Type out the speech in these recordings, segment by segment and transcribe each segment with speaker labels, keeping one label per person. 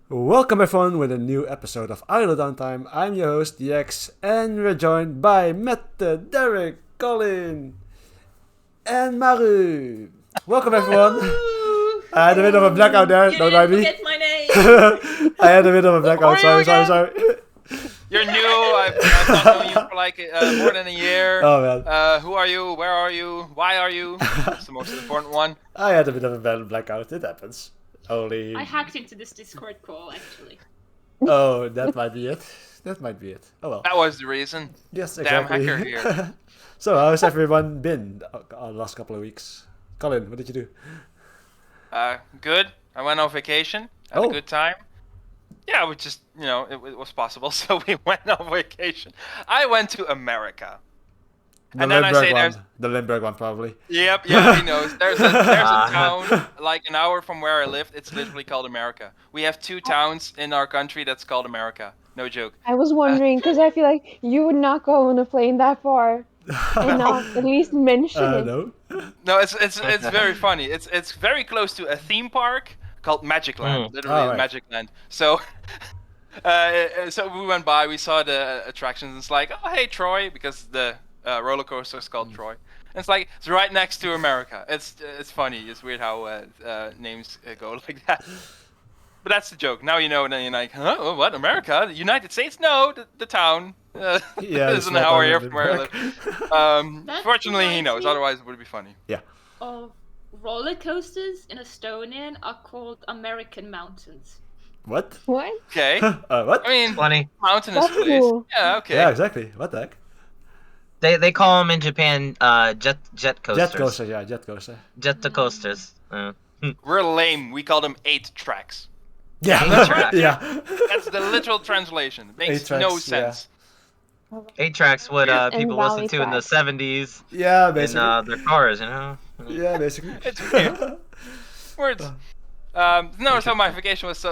Speaker 1: Welcome everyone with a new episode of Idle Downtime. I'm your host, DX, and we're joined by Mette, Derek, Colin, and Maru. Welcome everyone. I had a bit of a blackout there,
Speaker 2: You
Speaker 1: don't
Speaker 2: didn't
Speaker 1: mind me.
Speaker 2: forget my name.
Speaker 1: I had a bit of a blackout, sorry.
Speaker 3: You're new. I've not known you for like more than a year.
Speaker 1: Oh man.
Speaker 3: Who are you? Where are you? Why are you? That's the most important one.
Speaker 1: I had a bit of a bad blackout, it happens. Only...
Speaker 2: I hacked into this Discord call, actually.
Speaker 1: Oh, that might be it. Oh well.
Speaker 3: That was the reason.
Speaker 1: Yes,
Speaker 3: Damn
Speaker 1: exactly.
Speaker 3: hacker here.
Speaker 1: So, how's everyone been the last couple of weeks? Colin, what did you do?
Speaker 3: Good. I went on vacation. Had a good time. Yeah, we just, it was possible, so we went on vacation. I went to America.
Speaker 1: The Limburg one, probably.
Speaker 3: Yep, yeah, he knows. There's a town like an hour from where I lived. It's literally called America. We have 2 towns in our country that's called America. No joke.
Speaker 4: I was wondering because I feel like you would not go on a plane that far and not at least mention it.
Speaker 1: No.
Speaker 3: No, it's very funny. It's very close to a theme park called Magic Land, literally Magic Land. So, so we went by, we saw the attractions, and it's like, oh hey Troy, because the roller coaster is called Troy. And it's like it's right next to America. It's funny. It's weird how names go like that. But that's the joke. Now you know, and then you're like, huh? What? America? The United States? No, the town.
Speaker 1: Yeah,
Speaker 3: is an hour here from where I live. Fortunately, he knows. Otherwise, it would be funny.
Speaker 1: Yeah.
Speaker 2: Roller coasters in Estonian are called American mountains.
Speaker 1: What?
Speaker 4: What?
Speaker 3: Okay.
Speaker 1: What?
Speaker 3: I mean,
Speaker 5: Funny.
Speaker 3: mountainous
Speaker 4: That's
Speaker 3: place.
Speaker 4: cool.
Speaker 3: Yeah. Okay.
Speaker 1: Yeah, exactly. What the heck?
Speaker 5: They call them in Japan jet coasters.
Speaker 1: Jet coaster, yeah, jet coaster.
Speaker 5: Jet coasters.
Speaker 3: We're lame. We call them 8 tracks.
Speaker 1: Yeah,
Speaker 5: tracks.
Speaker 1: yeah.
Speaker 3: That's the literal translation. It makes
Speaker 1: 8
Speaker 3: no
Speaker 1: tracks,
Speaker 3: sense.
Speaker 5: 8 tracks what
Speaker 4: And
Speaker 5: people
Speaker 4: valley
Speaker 5: listened to in the
Speaker 4: tracks.
Speaker 5: 70s
Speaker 1: Yeah,
Speaker 5: in
Speaker 1: basically.
Speaker 5: their cars, you know?
Speaker 1: Yeah, basically.
Speaker 3: It's weird. Words. No, so my vacation was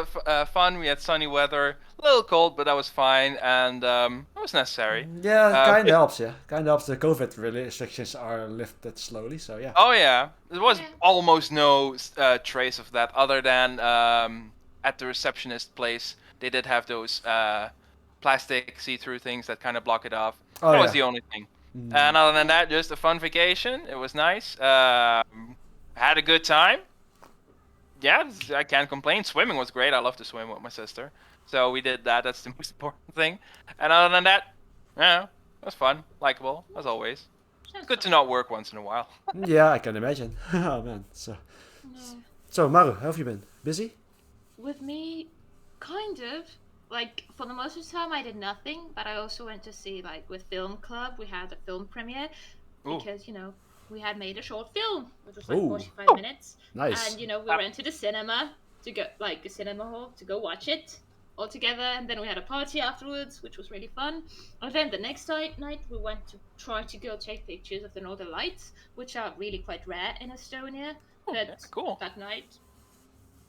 Speaker 3: fun. We had sunny weather, a little cold, but that was fine, and it was necessary.
Speaker 1: Yeah, kind of helps, yeah. Kind of helps. The COVID restrictions are lifted slowly, so yeah.
Speaker 3: Oh yeah, there was almost no trace of that, other than at the receptionist place they did have those plastic see-through things that kind of block it off.
Speaker 1: Oh,
Speaker 3: That was
Speaker 1: yeah.
Speaker 3: the only thing. And other than that, just a fun vacation. It was nice. Had a good time. Yeah, I can't complain. Swimming was great. I love to swim with my sister. So we did that. That's the most important thing. And other than that, yeah, it was fun. Likeable, as always. Good to not work once in a while.
Speaker 1: Yeah, I can imagine. Oh man, so Maru, how have you been? Busy?
Speaker 2: With me, kind of. Like, for the most of the time, I did nothing, but I also went to see, like, with Film Club, we had a film premiere, because, we had made a short film, which was like 45 minutes.
Speaker 1: Nice.
Speaker 2: And, we went to the cinema, to go, like, the cinema hall, to go watch it all together, and then we had a party afterwards, which was really fun. And then the next night, we went to try to go take pictures of the Northern Lights, which are really quite rare in Estonia. But
Speaker 3: cool.
Speaker 2: that night,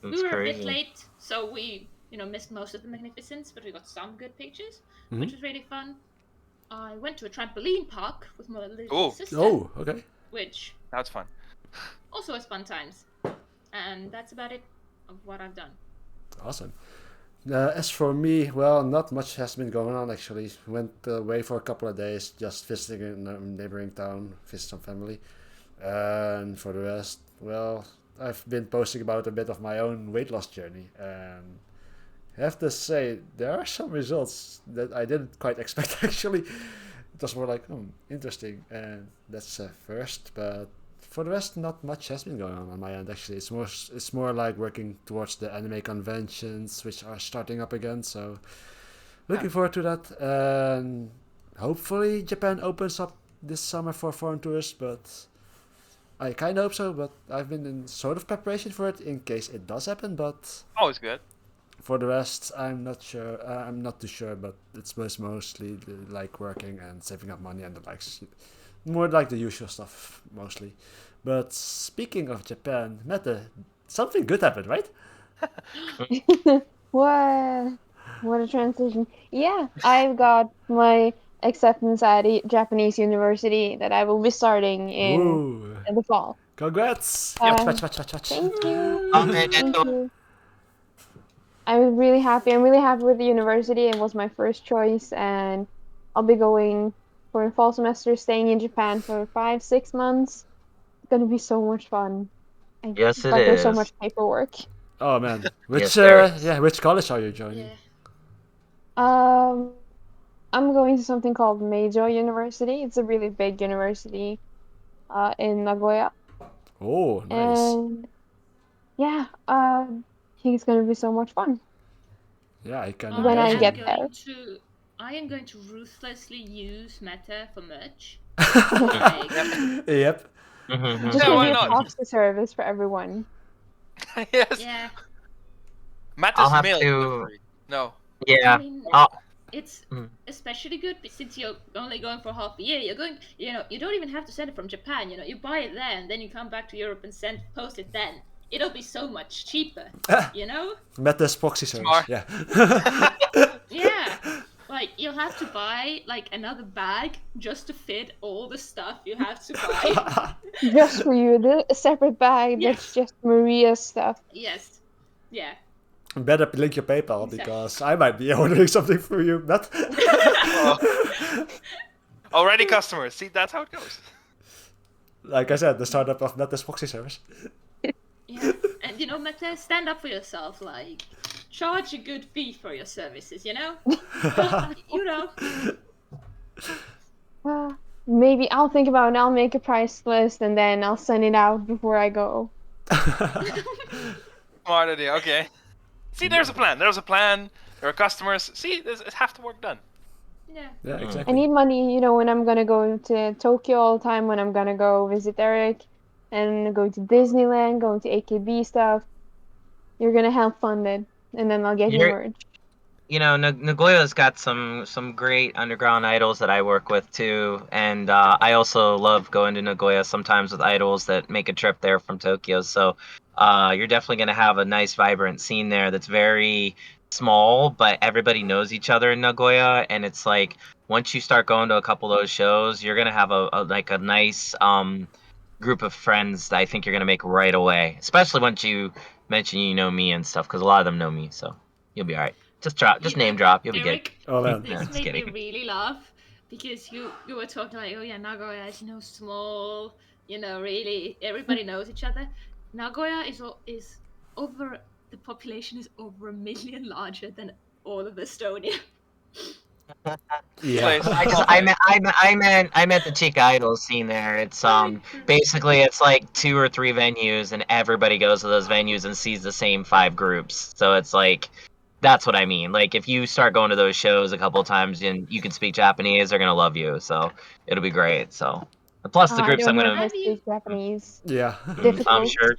Speaker 5: That's
Speaker 2: we were
Speaker 5: crazy.
Speaker 2: a bit late, so we, missed most of the magnificence, but we got some good pictures, which was really fun. I went to a trampoline park with my little sister,
Speaker 1: Oh, okay.
Speaker 2: which
Speaker 3: That's fun.
Speaker 2: also was fun times. And that's about it of what I've done.
Speaker 1: Awesome. As for me, well, not much has been going on actually. Went away for a couple of days, just visiting in a neighboring town, visit some family. And for the rest, well, I've been posting about a bit of my own weight loss journey. And I have to say, there are some results that I didn't quite expect actually. It was more like, interesting. And that's first, but for the rest, not much has been going on my end actually. It's more like working towards the anime conventions, which are starting up again. So looking forward to that. And hopefully Japan opens up this summer for foreign tourists, but I kind of hope so. But I've been in sort of preparation for it in case it does happen. But
Speaker 3: Always good.
Speaker 1: for the rest, I'm not sure. I'm not too sure, but it's mostly like working and saving up money and the likes. More like the usual stuff, mostly. But speaking of Japan, Mette, something good happened, right?
Speaker 4: What a transition. Yeah, I've got my acceptance at a Japanese university that I will be starting in the fall.
Speaker 1: Congrats!
Speaker 4: Thank you.
Speaker 5: Okay,
Speaker 4: Thank you. I was really happy. I'm really happy with the university. It was my first choice, and I'll be going for a fall semester, staying in Japan for 5-6 months. It's gonna be so much fun.
Speaker 5: Yes, it
Speaker 4: But there's so
Speaker 5: is.
Speaker 4: much paperwork.
Speaker 1: Oh man,
Speaker 5: Yes, there is.
Speaker 1: which college are you joining?
Speaker 2: Yeah.
Speaker 4: I'm going to something called Meijo University. It's a really big university in Nagoya.
Speaker 1: Oh, nice.
Speaker 4: And yeah, I think it's gonna be so much fun.
Speaker 1: Yeah, I can
Speaker 4: When I
Speaker 1: imagine.
Speaker 4: get there.
Speaker 2: I am going to ruthlessly use Mette for merch.
Speaker 1: Yep.
Speaker 5: Mm-hmm.
Speaker 4: Just
Speaker 3: Yeah,
Speaker 4: gonna
Speaker 3: why
Speaker 4: be a
Speaker 3: not?
Speaker 4: proxy service for everyone.
Speaker 3: Yes.
Speaker 2: Yeah.
Speaker 3: Matt
Speaker 5: I'll
Speaker 3: is
Speaker 5: have
Speaker 3: mailed
Speaker 5: to.
Speaker 3: for free. No.
Speaker 5: Yeah.
Speaker 2: I mean,
Speaker 5: I'll,
Speaker 2: it's
Speaker 5: mm.
Speaker 2: especially good since you're only going for half a year. You're going, you don't even have to send it from Japan. You buy it there, and then you come back to Europe and post it then. It'll be so much cheaper.
Speaker 1: Mette's proxy service.
Speaker 3: Smart.
Speaker 1: Yeah.
Speaker 2: Yeah. Like, you'll have to buy, like, another bag just to fit all the stuff you have to buy.
Speaker 4: Just for you, a separate bag that's just Maria's stuff.
Speaker 2: Yes. Yeah.
Speaker 1: Better link your PayPal because I might be ordering something for you, Matt.
Speaker 3: Already customers. See, that's how it goes.
Speaker 1: Like I said, the startup of Mette's proxy service.
Speaker 2: Yeah. And, Mette, stand up for yourself. Like, charge a good fee for your services,
Speaker 4: Maybe I'll think about it. I'll make a price list and then I'll send it out before I go.
Speaker 3: Smart idea. Okay. See, there's a plan. There are customers. See, it have to work done.
Speaker 2: Yeah.
Speaker 1: Yeah, exactly.
Speaker 4: I need money, when I'm gonna go to Tokyo all the time, when I'm gonna go visit Eric, and go to Disneyland, going to AKB stuff. You're gonna help fund it, and then I'll get you merch.
Speaker 5: Nagoya's got some great underground idols that I work with too, and I also love going to Nagoya sometimes with idols that make a trip there from Tokyo. So you're definitely going to have a nice, vibrant scene there that's very small, but everybody knows each other in Nagoya, and it's like once you start going to a couple of those shows, you're going to have a nice group of friends that I think you're going to make right away, especially once you mention you know me and stuff, because a lot of them know me, so you'll be all right. Just name drop. You'll be good.
Speaker 1: Oh man,
Speaker 2: this made me really laugh because you were talking like, oh yeah, Nagoya is small. Really everybody knows each other. Nagoya is over, the population is over 1 million larger than all of Estonia.
Speaker 1: Yeah.
Speaker 5: I meant the Chica Idol scene there. It's basically it's like 2 or 3 venues and everybody goes to those venues and sees the same 5 groups. So it's like that's what I mean. Like if you start going to those shows a couple of times and you can speak Japanese, they're gonna love you. So it'll be great. So plus the groups I'm gonna
Speaker 4: speak Japanese.
Speaker 1: Yeah.
Speaker 5: I'm sure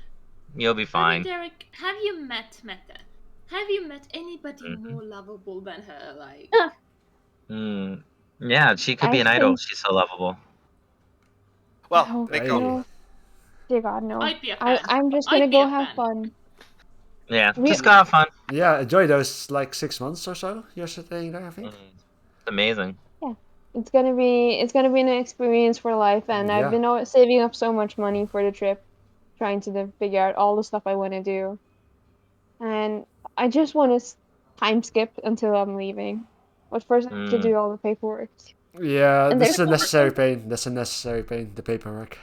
Speaker 5: you'll be fine.
Speaker 2: Derek, have you met Mette? Have you met anybody more lovable than her? Like.
Speaker 5: Yeah, she could be an idol. She's so lovable.
Speaker 3: Well, they go.
Speaker 4: Dear God, no.
Speaker 2: I'd be a fan.
Speaker 4: I'm just gonna go have fun.
Speaker 5: Yeah, just go have fun.
Speaker 1: Yeah, enjoy those like 6 months or so you're staying there, I think.
Speaker 5: It's amazing.
Speaker 4: Yeah, it's gonna be an experience for life, and I've been saving up so much money for the trip, trying to figure out all the stuff I want to do, and I just want to time skip until I'm leaving. But first, I have to do all the paperwork.
Speaker 1: Yeah, this is a necessary pain. That's a necessary pain. The paperwork.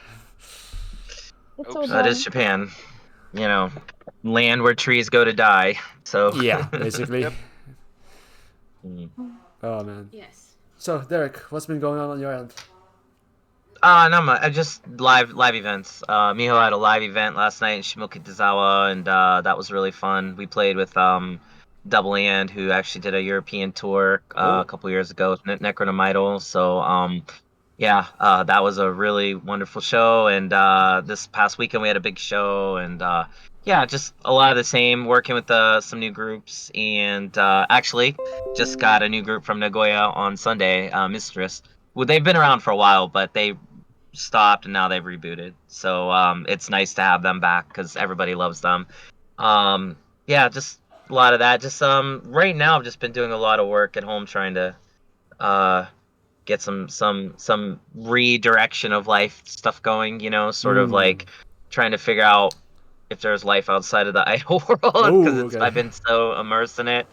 Speaker 5: That is Japan. Land where trees go to die. So
Speaker 1: yeah, basically.
Speaker 3: Yep.
Speaker 1: Oh man.
Speaker 2: Yes.
Speaker 1: So Derek, what's been going on your end?
Speaker 5: No, just live events. Miho had a live event last night in Shimoki-Tozawa, and that was really fun. We played with Double And, who actually did a European tour a couple years ago with Necronomidal. So that was a really wonderful show. And this past weekend we had a big show, and just a lot of the same, working with some new groups, and actually just got a new group from Nagoya on Sunday, Mistress. Well, they've been around for a while, but they stopped and now they've rebooted. So it's nice to have them back because everybody loves them. Just a lot of that. Just right now I've just been doing a lot of work at home trying to get some redirection of life stuff going, sort of like trying to figure out if there's life outside of the idol world because I've been so immersed in it.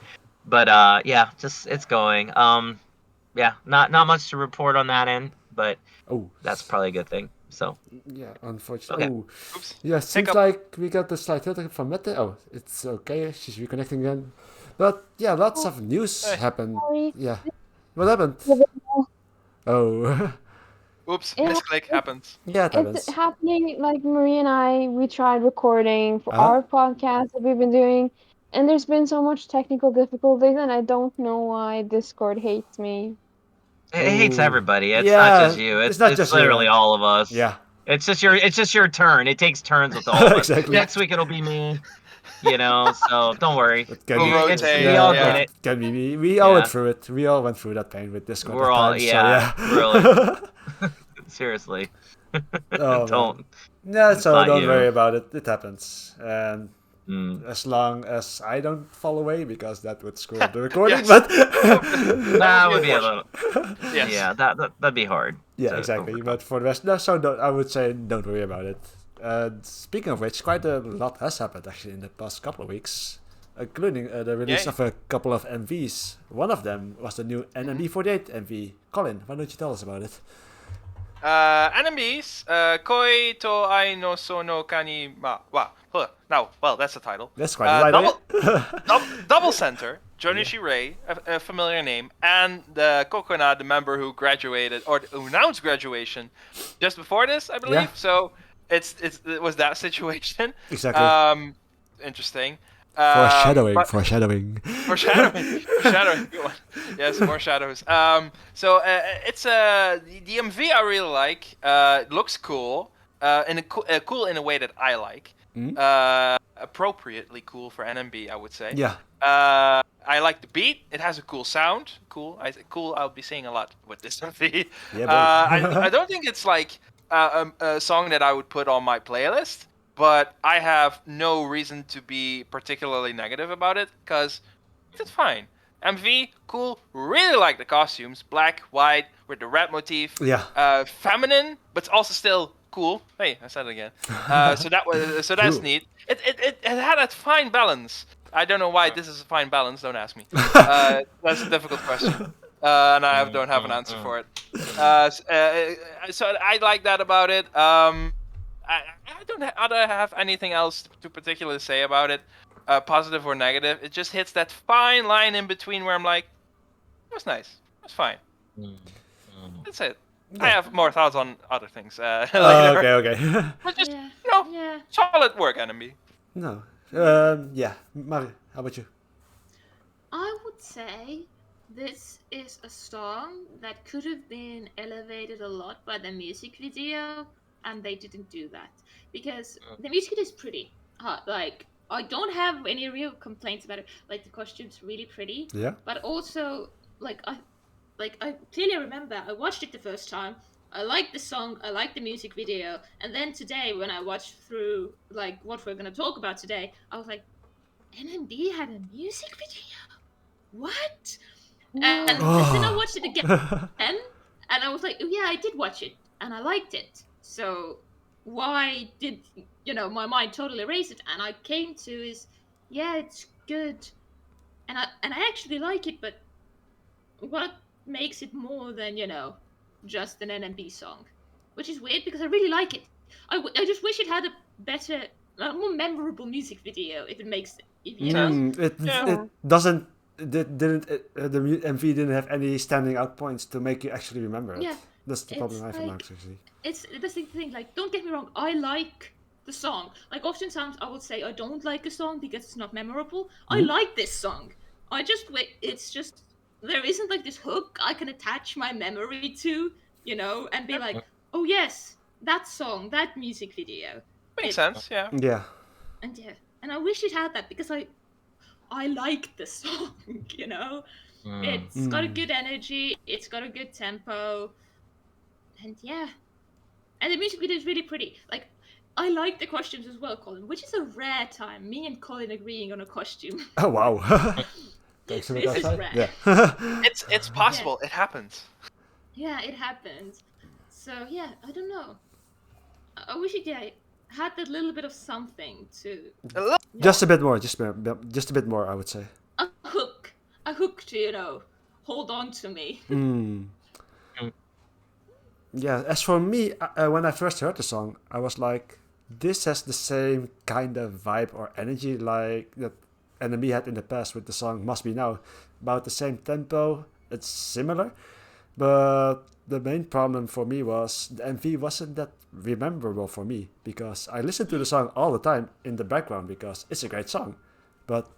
Speaker 5: But yeah, just it's going. Yeah, not much to report on that end, but that's probably a good thing. So
Speaker 1: yeah, unfortunately.
Speaker 5: Okay.
Speaker 3: Oops.
Speaker 1: Yeah, seems like we got the slight hiccup from Mette. Oh, it's okay. She's reconnecting again. But yeah, lots of news happened.
Speaker 4: Sorry.
Speaker 1: Yeah, what happened? Oh.
Speaker 3: Oops, misclick happens.
Speaker 1: Yeah, it happens.
Speaker 4: It's happening. Like Marie and I, we tried recording for our podcast that we've been doing, and there's been so much technical difficulties, and I don't know why Discord hates me.
Speaker 5: It hates everybody. It's not just you. It's
Speaker 1: not just
Speaker 5: literally
Speaker 1: you.
Speaker 5: all of us.
Speaker 1: Yeah.
Speaker 5: It's just your turn. It takes turns with all of us.
Speaker 1: Exactly.
Speaker 5: Next week it'll be me. You know, so don't worry.
Speaker 3: We all
Speaker 5: get it.
Speaker 1: Can be. We all went through it. We all went through that pain with Discord.
Speaker 5: We're all really. Seriously. Don't.
Speaker 1: Yeah, so don't worry about it. It happens. And as long as I don't fall away, because that would screw up the recording. But
Speaker 5: that would be a little.
Speaker 3: Yes.
Speaker 5: Yeah, that'd be hard.
Speaker 1: Yeah, exactly. But for the rest, no, so I would say don't worry about it. Speaking of which, quite a lot has happened actually in the past couple of weeks, including the release of a couple of MVs. One of them was the new NMB48 MV. Colin, why don't you tell us about it?
Speaker 3: NMBs, Koi to ai no sono kani ma wa. Well, that's the title.
Speaker 1: That's quite right.
Speaker 3: Double center, Jonichi Ray, a familiar name, and the Kokona, the member who graduated or who announced graduation just before this, I believe.
Speaker 1: Yeah.
Speaker 3: So it was that situation.
Speaker 1: Exactly.
Speaker 3: Interesting.
Speaker 1: Foreshadowing.
Speaker 3: Good one. Yes, more shadows. So it's the MV I really like. It looks cool. Cool in a way that I like. Appropriately cool for NMB, I would say.
Speaker 1: Yeah.
Speaker 3: I like the beat. It has a cool sound. Cool. I'll be saying a lot with this MV.
Speaker 1: Yeah,
Speaker 3: I don't think it's like a song that I would put on my playlist. But I have no reason to be particularly negative about it, because it's fine. MV, cool. Really like the costumes. Black, white, with the red motif.
Speaker 1: Yeah.
Speaker 3: Feminine, but also still cool. Hey, I said it again. So that's
Speaker 1: Cool.
Speaker 3: neat. It had a fine balance. I don't know why this is a fine balance. Don't ask me. That's a difficult question. And I don't have an answer for it. So I like that about it. I don't have anything else to particularly say about it, positive or negative. It just hits that fine line in between where I'm like, it was nice, it was fine. That's it. I have more thoughts on other things later.
Speaker 1: Okay.
Speaker 3: But just, solid work, enemy.
Speaker 1: No. Yeah. Maru, how about you?
Speaker 2: I would say this is a song that could have been elevated a lot by the music video, and they didn't do that because the music is pretty. Like, I don't have any real complaints about it. Like, the costume's really pretty.
Speaker 1: Yeah.
Speaker 2: But also, I clearly remember I watched it the first time. I liked the song. I liked the music video. And then today, when I watched through like what we're gonna talk about today, I was like, NMB had a music video. What? And then I watched it again, and I was like, oh, yeah, I did watch it, and I liked it. So why did my mind totally erase it? And I came to is, yeah, it's good, and I actually like it. But what makes it more than just an NMB song, which is weird because I really like it. I just wish it had a better, more memorable music video. If it makes sense.
Speaker 1: It doesn't. The MV didn't have any standing out points to make you actually remember it.
Speaker 2: Yeah.
Speaker 1: That's the problem I found actually.
Speaker 2: It's the thing. Like, don't get me wrong. I like the song. Like, oftentimes I would say I don't like a song because it's not memorable. I like this song. It's just there isn't like this hook I can attach my memory to, and be like, oh yes, that song, that music video.
Speaker 3: Makes sense. Yeah.
Speaker 1: Yeah.
Speaker 2: And I wish it had that because I like the song. It's got a good energy. It's got a good tempo. And and the music video is really pretty. Like, I like the costumes as well, Colin, which is a rare time. Me and Colin agreeing on a costume.
Speaker 1: Oh wow!
Speaker 2: This is rare.
Speaker 1: Yeah.
Speaker 3: It's possible. It happens.
Speaker 2: Yeah, it happens. So I don't know. I wish it had that little bit of something to
Speaker 1: Just a bit more, just a bit more, I would say.
Speaker 2: a hook to hold on to me.
Speaker 1: Yeah, as for me, when I first heard the song, I was like, this has the same kind of vibe or energy like that NMB had in the past with the song Must Be Now. About the same tempo, it's similar, but the main problem for me was the MV wasn't that rememberable for me, because I listened to the song all the time in the background because it's a great song. But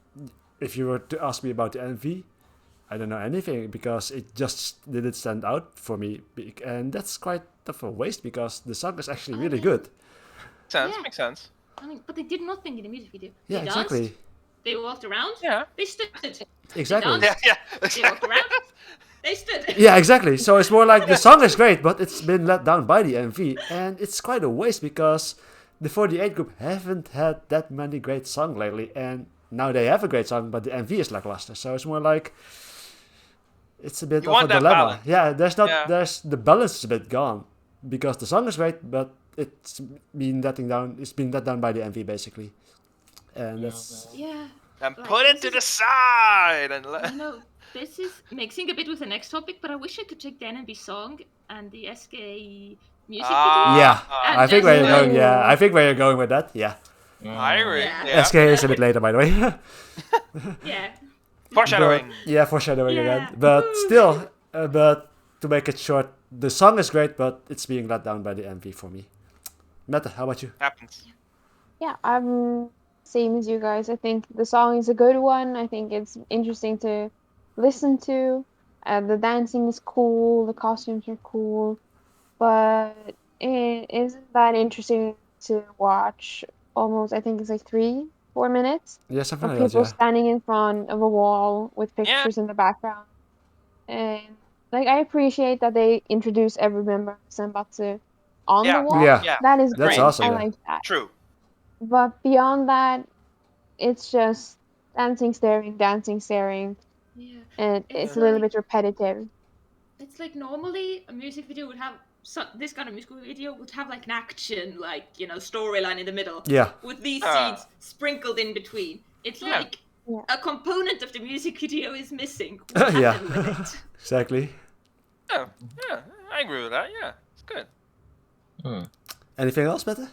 Speaker 1: if you were to ask me about the MV, I don't know anything because it just didn't stand out for me, and that's quite of a waste because the song is actually really good.
Speaker 3: Makes sense.
Speaker 2: I mean, but they did nothing in the music video.
Speaker 1: Yeah,
Speaker 2: They
Speaker 1: exactly.
Speaker 2: danced, they walked around.
Speaker 3: Yeah.
Speaker 2: They stood.
Speaker 1: Exactly.
Speaker 2: They danced,
Speaker 3: Yeah.
Speaker 2: They walked around. They stood.
Speaker 1: Yeah, exactly. So it's more like the song is great, but it's been let down by the MV, and it's quite a waste because the 48 group haven't had that many great songs lately, and now they have a great song, but the MV is lackluster. So it's more like it's a bit of a dilemma. Yeah, there's the balance is a bit gone because the song is great, but it's been let down by the MV basically, and that's
Speaker 3: And put it to the side and
Speaker 2: this is mixing a bit with the next topic, but I wish I could take the NMB song and the SKE music video.
Speaker 1: Yeah, I think where you're going. Yeah, I think where you're going with that. Yeah.
Speaker 3: I agree. Yeah.
Speaker 1: SK is a bit later, by the way.
Speaker 2: Yeah.
Speaker 3: Foreshadowing.
Speaker 1: Foreshadowing again. But still, but to make it short, the song is great, but it's being let down by the MV for me. Mette, how about you?
Speaker 3: Happens.
Speaker 4: Yeah, I'm same as you guys. I think the song is a good one. I think it's interesting to listen to. The dancing is cool. The costumes are cool, but it isn't that interesting to watch. Almost, I think it's like 3-4 minutes.
Speaker 1: Yeah, something
Speaker 4: of
Speaker 1: like
Speaker 4: people
Speaker 1: that. Yeah.
Speaker 4: standing in front of a wall with pictures in the background, and like I appreciate that they introduce every member of Senbatsu on the wall.
Speaker 1: Yeah.
Speaker 4: That is
Speaker 1: That's
Speaker 4: great.
Speaker 1: awesome.
Speaker 4: I
Speaker 1: Yeah.
Speaker 4: like that.
Speaker 3: True.
Speaker 4: But beyond that, it's just dancing, staring,
Speaker 2: Yeah.
Speaker 4: and it's a little bit repetitive.
Speaker 2: It's like normally a music video would have this kind of musical video would have like an action, like storyline in the middle.
Speaker 1: Yeah.
Speaker 2: With these scenes sprinkled in between. It's like a component of the music video is missing. What happened with it?
Speaker 1: Exactly.
Speaker 3: Yeah, I agree with that. Yeah, it's good.
Speaker 1: Anything else, Mette?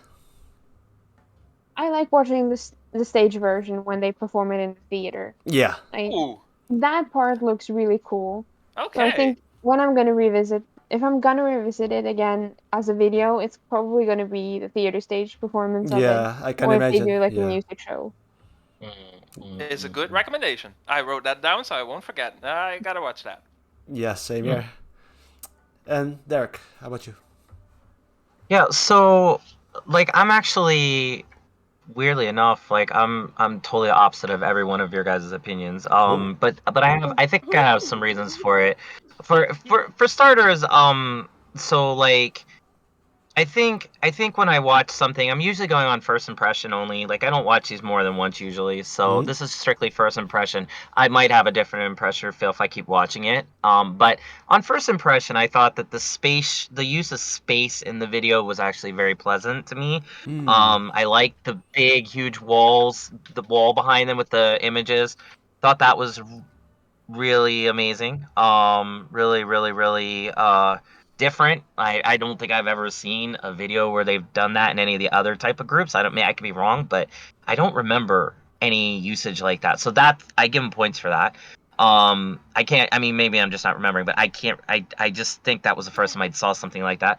Speaker 4: I like watching the stage version when they perform it in the theater.
Speaker 1: Yeah.
Speaker 4: That part looks really cool.
Speaker 3: Okay.
Speaker 4: So I think when I'm gonna revisit, if I'm gonna revisit it again as a video, it's probably gonna be the theater stage performance of it.
Speaker 1: Yeah, I can
Speaker 4: or
Speaker 1: imagine.
Speaker 4: If they do like a music show.
Speaker 3: It's a good recommendation. I wrote that down so I won't forget. I gotta watch that.
Speaker 1: Yeah, same here. And Derek, how about you?
Speaker 5: Yeah, so like I'm actually weirdly enough, like I'm totally opposite of every one of your guys' opinions. But I think I have some reasons for it. For starters, so like I think when I watch something, I'm usually going on first impression only. Like I don't watch these more than once usually. So this is strictly first impression. I might have a different impression or feel if I keep watching it. But on first impression, I thought that the use of space in the video was actually very pleasant to me. I liked the big, huge walls, the wall behind them with the images. Thought that was really amazing. Really, really, really different. I don't think I've ever seen a video where they've done that in any of the other type of groups. I could be wrong, but I don't remember any usage like that. So that I give them points for that. I can't. I mean, maybe I'm just not remembering, but I can't. I just think that was the first time I saw something like that.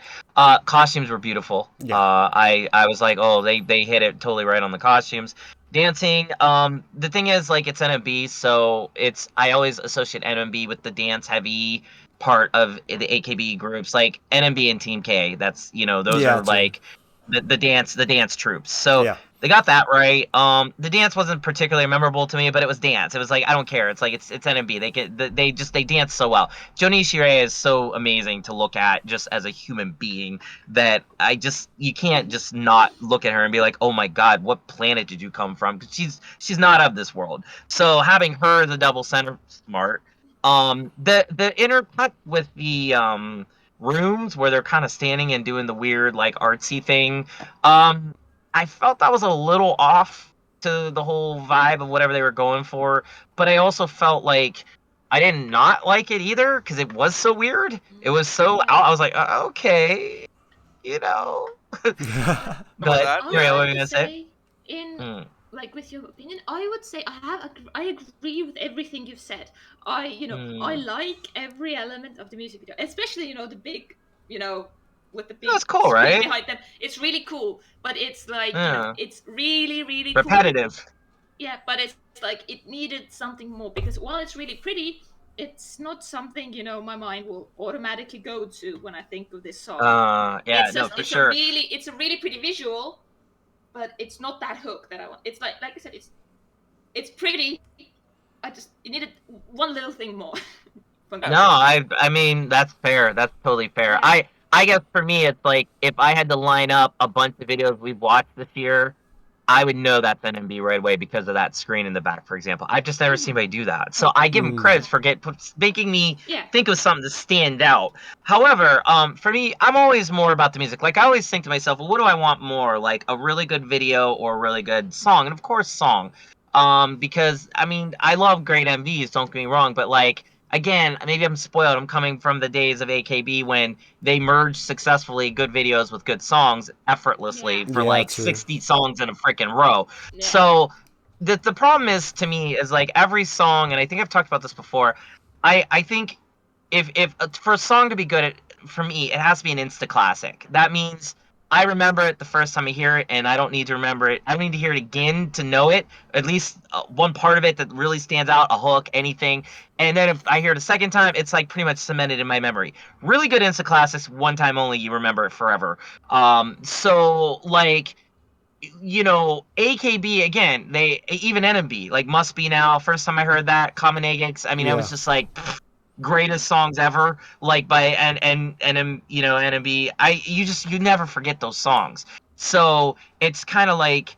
Speaker 5: Costumes were beautiful.
Speaker 1: Yeah.
Speaker 5: I was like, oh, they hit it totally right on the costumes. Dancing. The thing is, like, it's NMB, so I always associate NMB with the dance heavy part of the AKB groups, like NMB and Team K. That's those are like the dance troops. So they got that right. The dance wasn't particularly memorable to me, but it was dance. It was like I don't care. It's like it's NMB. They dance so well. Joni Shirei is so amazing to look at just as a human being that you can't just not look at her and be like, oh my god, what planet did you come from? Because she's not of this world. So having her the double center, smart. The intercut with the rooms where they're kind of standing and doing the weird like artsy thing, I felt that was a little off to the whole vibe of whatever they were going for, but I also felt like I did not like it either because it was so weird. It was so out. I was like, okay, you know. But
Speaker 3: that.
Speaker 5: what
Speaker 2: I
Speaker 5: were
Speaker 2: have
Speaker 5: you
Speaker 2: to
Speaker 5: gonna say?
Speaker 2: say, in like with your opinion, I would say I agree with everything you've said. I like every element of the music video, especially the big with the big
Speaker 5: That's cool,
Speaker 2: screen
Speaker 5: right?
Speaker 2: behind them. It's really cool, but it's like
Speaker 5: Yeah.
Speaker 2: it's really really cool.
Speaker 5: Repetitive.
Speaker 2: Yeah, but it's like it needed something more because while it's really pretty, it's not something my mind will automatically go to when I think of this song.
Speaker 5: Yeah,
Speaker 2: It's
Speaker 5: no,
Speaker 2: just
Speaker 5: for sure.
Speaker 2: it's a really pretty visual, but it's not that hook that I want. It's like I said, it's pretty. It needed one little thing more.
Speaker 5: No, I mean that's fair. That's totally fair.
Speaker 2: Yeah.
Speaker 5: I guess for me it's like if I had to line up a bunch of videos we've watched this year, I would know that's NMB right away because of that screen in the back, for example. I've just never seen anybody do that. So I give him credits for making me think of something to stand out. However, for me, I'm always more about the music. Like I always think to myself, well, what do I want more? Like a really good video or a really good song? And of course song. Because I mean, I love great MVs, don't get me wrong, but like again, maybe I'm spoiled. I'm coming from the days of AKB when they merged successfully good videos with good songs effortlessly for like
Speaker 1: true.
Speaker 5: 60 songs in a freaking row. Yeah. So the problem is to me is like every song, and I think I've talked about this before. I think if for a song to be good, for me, it has to be an insta classic. That means I remember it the first time I hear it, and I don't need to remember it. I don't need to hear it again to know it. At least one part of it that really stands out, a hook, anything. And then if I hear it a second time, it's like pretty much cemented in my memory. Really good insta classics, one time only, you remember it forever. So like, AKB again, they even NMB, like Must Be Now. First time I heard that, Common Eggs. I mean, I was just like, greatest songs ever, like by and NMB. You never forget those songs. So it's kind of like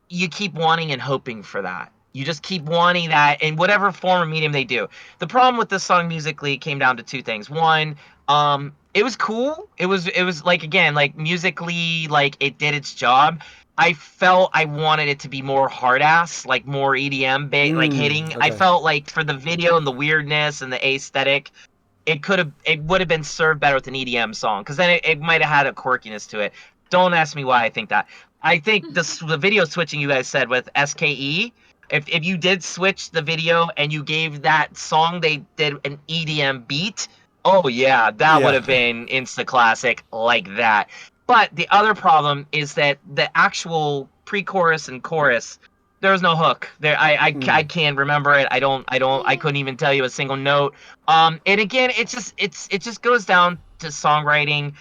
Speaker 5: you keep wanting and hoping for that. You just keep wanting that in whatever form or medium they do. The problem with this song musically came down to two things. One, it was cool. It was like again, like musically, like it did its job. I felt I wanted it to be more hard ass, like more EDM like hitting. Okay. I felt like for the video and the weirdness and the aesthetic, it would have been served better with an EDM song because then it might have had a quirkiness to it. Don't ask me why I think that. I think the video switching you guys said with SKE, if you did switch the video and you gave that song they did an EDM beat, oh yeah, that would have been insta classic like that. But the other problem is that the actual pre-chorus and chorus, there's no hook. I can't remember it. I couldn't even tell you a single note. And again, it just goes down to songwriting.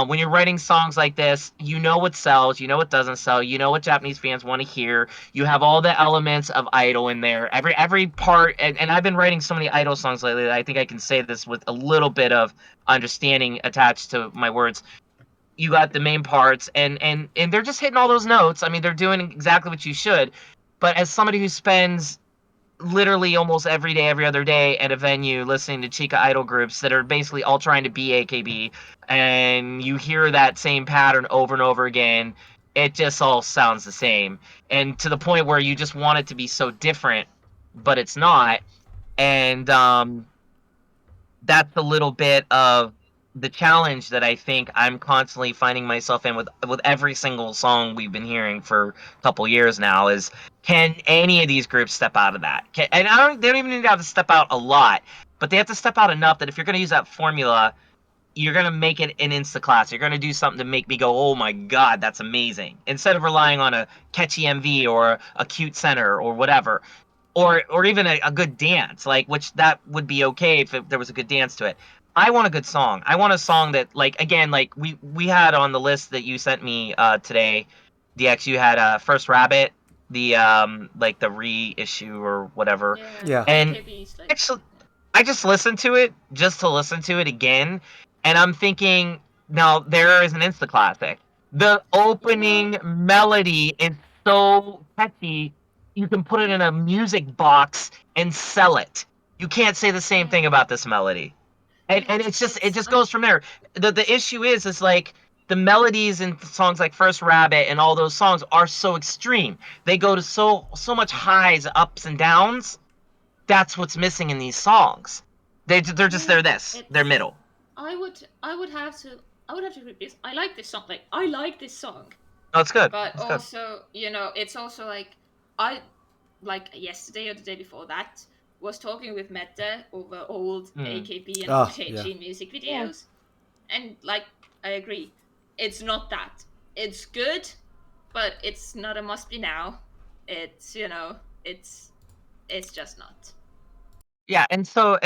Speaker 5: When you're writing songs like this, you know what sells, you know what doesn't sell, you know what Japanese fans want to hear. You have all the elements of idol in there. Every part, and I've been writing so many idol songs lately that I think I can say this with a little bit of understanding attached to my words. You got the main parts, and they're just hitting all those notes. I mean, they're doing exactly what you should. But as somebody who spends literally almost every day, every other day at a venue listening to Chica idol groups that are basically all trying to be AKB, and you hear that same pattern over and over again, it just all sounds the same. And to the point where you just want it to be so different, but it's not. And that's a little bit of the challenge that I think I'm constantly finding myself in with every single song we've been hearing for a couple years now is, can any of these groups step out of that? They don't even need to have to step out a lot, but they have to step out enough that if you're going to use that formula, you're going to make it an insta class. You're going to do something to make me go, oh my god, that's amazing, instead of relying on a catchy MV or a cute center or whatever. Or even a good dance, like, which that would be okay if there was a good dance to it. I want a good song. I want a song that, like, again, like we had on the list that you sent me today, DX, you had First Rabbit, the like the reissue or whatever.
Speaker 1: Yeah.
Speaker 5: And actually, I just listened to it just to listen to it again, and I'm thinking, now there is an insta classic. The opening melody is so catchy. You can put it in a music box and sell it. You can't say the same thing about this melody. And it just goes from there. The issue is like the melodies in songs like First Rabbit and all those songs are so extreme. They go to so much highs, ups and downs. That's what's missing in these songs. They're just they're middle.
Speaker 2: I would have to agree with this. I like this song. Like, I like this song.
Speaker 5: Oh, it's good.
Speaker 2: But
Speaker 5: it's
Speaker 2: also, you know, it's also like, I, like yesterday or the day before that, was talking with Mette over old AKB and OTG music videos. And, like, I agree. It's not that. It's good, but it's not a must be now. It's, you know, it's just not.
Speaker 5: Yeah, and so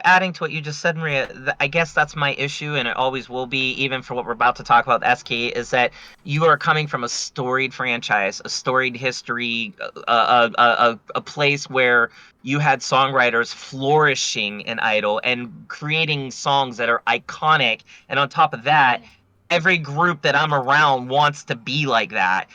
Speaker 5: adding to what you just said, Maria, I guess that's my issue, and it always will be, even for what we're about to talk about, SKE, is that you are coming from a storied franchise, a storied history, a place where you had songwriters flourishing in Idol and creating songs that are iconic, and on top of that, every group that I'm around wants to be like that.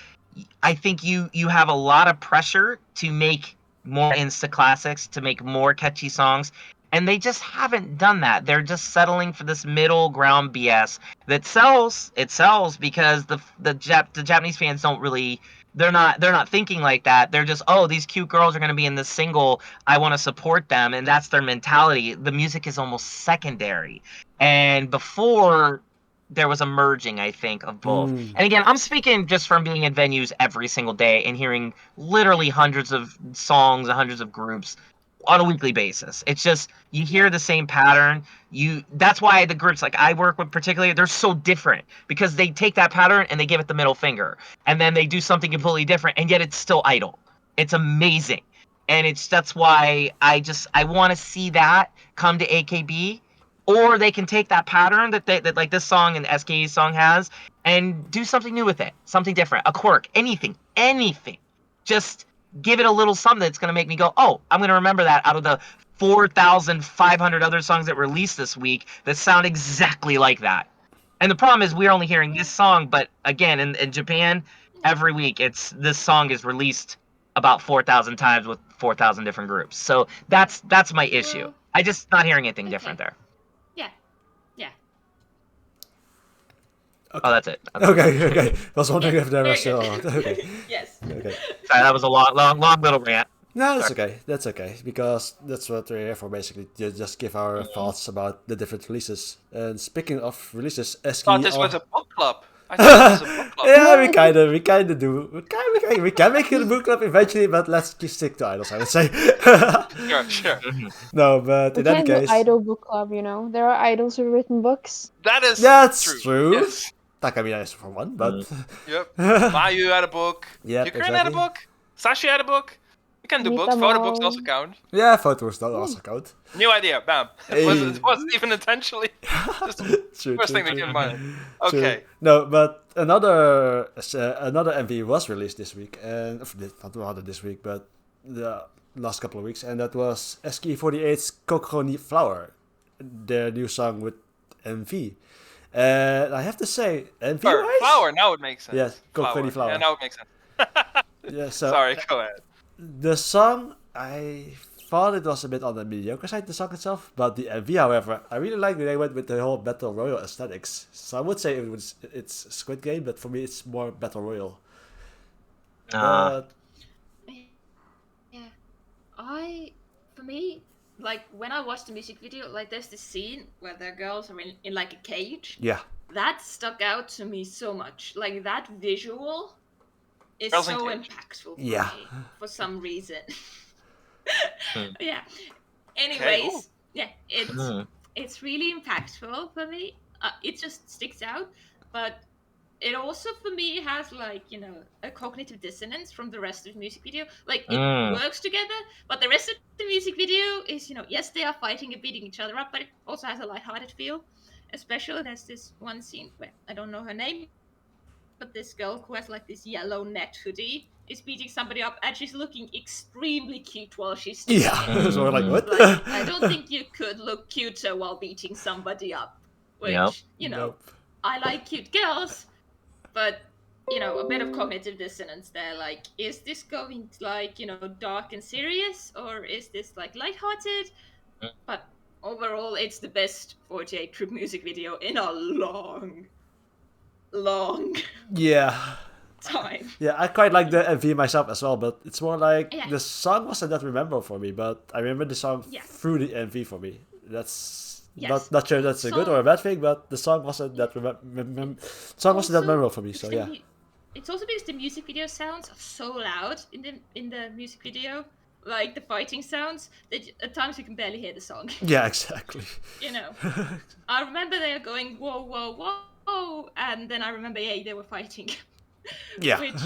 Speaker 5: I think you have a lot of pressure to make more Insta classics, to make more catchy songs, and they just haven't done that. They're just settling for this middle ground BS that sells. It sells because the Japanese fans don't really, they're not thinking like that. They're just, oh, these cute girls are going to be in this single, I want to support them, and that's their mentality. The music is almost secondary. And before, there was a merging, I think, of both. And again, I'm speaking just from being in venues every single day and hearing literally hundreds of songs and hundreds of groups on a weekly basis. It's just, you hear the same pattern. That's why the groups like I work with particularly, they're so different, because they take that pattern and they give it the middle finger, and then they do something completely different, and yet it's still Idol. It's amazing. And that's why I want to see that come to AKB. Or they can take that pattern that like this song and SKE's song has, and do something new with it, something different, a quirk, anything. Just give it a little something that's going to make me go, oh, I'm going to remember that out of the 4,500 other songs that were released this week that sound exactly like that. And the problem is we're only hearing this song, but again, in Japan, every week this song is released about 4,000 times with 4,000 different groups. So that's my issue. I just not hearing anything different there.
Speaker 2: Yeah.
Speaker 5: Okay. Oh, that's it.
Speaker 1: Okay. I was wondering if there was still. Okay.
Speaker 2: Yes.
Speaker 1: Okay.
Speaker 5: Sorry, that was a long little rant.
Speaker 1: No, that's okay. That's okay, because that's what we're here for, basically. Just give our thoughts about the different releases. And speaking of releases, SKE.
Speaker 3: I thought this was a book club.
Speaker 1: Yeah, we kind of do. We can make it a book club eventually, but let's just stick to idols, I would say.
Speaker 3: Sure.
Speaker 1: No, but in any case,
Speaker 4: idol book club. You know, there are idols who've written books.
Speaker 1: That's true. Yes. Takamiya is for one, but
Speaker 3: yep. Mayu had a book.
Speaker 1: Yep,
Speaker 3: Ukraine had a book. Sashi had a book. You can do books. Photo books also count.
Speaker 1: Yeah, photos also count.
Speaker 3: New idea. Bam. It wasn't even intentionally. Just the first thing that came to mind. Okay.
Speaker 1: True. No, but another MV was released this week, and not rather this week, but the last couple of weeks, and that was SKE48's Kokoro Flower, their new song with MV. And I have to say, MV
Speaker 3: Flower. Now it makes sense.
Speaker 1: Yes, Kokoro Flower.
Speaker 3: Yeah, now it makes sense.
Speaker 1: Yeah. So
Speaker 3: sorry. Go ahead.
Speaker 1: The song, I thought it was a bit on the mediocre side, the song itself, but the MV, however, I really like that they went with the whole Battle Royale aesthetics. So I would say it's Squid Game, but for me it's more Battle Royale.
Speaker 2: Yeah. For me, like, when I watched the music video, like, there's this scene where the girls are in like a cage.
Speaker 1: Yeah.
Speaker 2: That stuck out to me so much. Like, that visual is so impactful for me for some reason. Yeah. Anyways, it's really impactful for me. It just sticks out, but it also for me has, like, you know, a cognitive dissonance from the rest of the music video. Like, it works together, but the rest of the music video is, you know, yes, they are fighting and beating each other up, but it also has a lighthearted feel. Especially there's this one scene where I don't know her name, but this girl who has like this yellow net hoodie is beating somebody up, and she's looking extremely cute while she's doing it.
Speaker 1: So we're like, what?
Speaker 2: Like, I don't think you could look cuter while beating somebody up. Which, you know, I like cute girls, but, you know, a bit of cognitive dissonance there. Like, is this going to, like, you know, dark and serious, or is this like lighthearted? But overall, it's the best 48 group music video in a long long
Speaker 1: Yeah.
Speaker 2: time.
Speaker 1: Yeah, I quite like the MV myself as well, but it's more like the song wasn't that memorable for me, but I remember the song through the MV for me. That's not sure that's a good or a bad thing, but the song wasn't that memorable for me. So yeah.
Speaker 2: It's also because the music video sounds are so loud in the music video, like the fighting sounds, that at times you can barely hear the song.
Speaker 1: Yeah, exactly.
Speaker 2: You know, I remember they were going whoa whoa whoa, and then I remember they were fighting.
Speaker 1: Yeah.
Speaker 2: Which,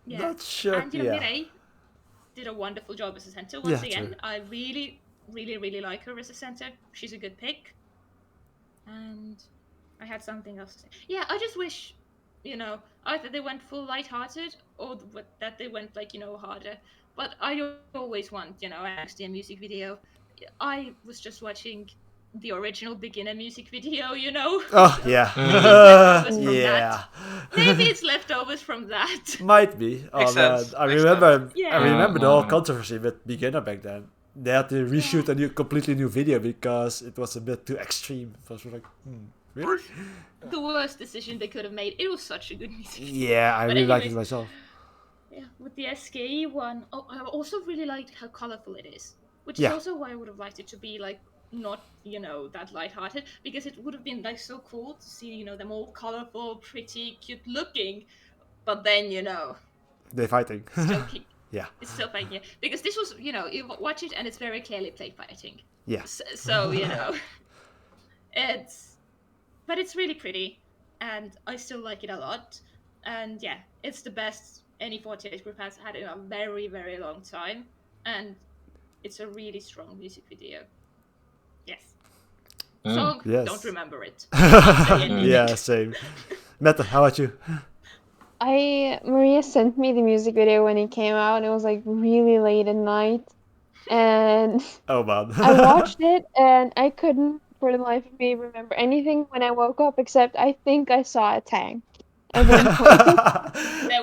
Speaker 1: Not sure.
Speaker 2: And Mireille did a wonderful job as a center once again. True. I really, really, really like her as a center. She's a good pick. And I had something else to say. Yeah, I just wish, either they went full lighthearted or that they went harder. But I always want, actually a music video. I was just watching the original beginner music video,
Speaker 1: Oh, yeah.
Speaker 2: Maybe it's leftovers from that.
Speaker 1: Might be. Oh, man. I remember the whole controversy with beginner back then. They had to reshoot a completely new video because it was a bit too extreme. I was like, really?
Speaker 2: The worst decision they could have made. It was such a good music video.
Speaker 1: Yeah, I really liked it myself.
Speaker 2: Yeah, with the SKE one, I also really liked how colorful it is. Which is also why I would have liked it to be not that lighthearted, because it would have been so cool to see them all colorful, pretty, cute looking, but then
Speaker 1: they're fighting.
Speaker 2: Yeah, it's still fighting. Because this was you watch it and it's very clearly play fighting.
Speaker 1: Yeah.
Speaker 2: So but it's really pretty, and I still like it a lot, and it's the best any 48 group has had in a very, very long time, and it's a really strong music video. Yes. Song, don't remember it.
Speaker 1: Yeah, same. Mette, how about you?
Speaker 4: Maria sent me the music video when it came out. It was really late at night, and
Speaker 1: oh man,
Speaker 4: I watched it and I couldn't, for the life of me, remember anything when I woke up except I think I saw a tank.
Speaker 2: There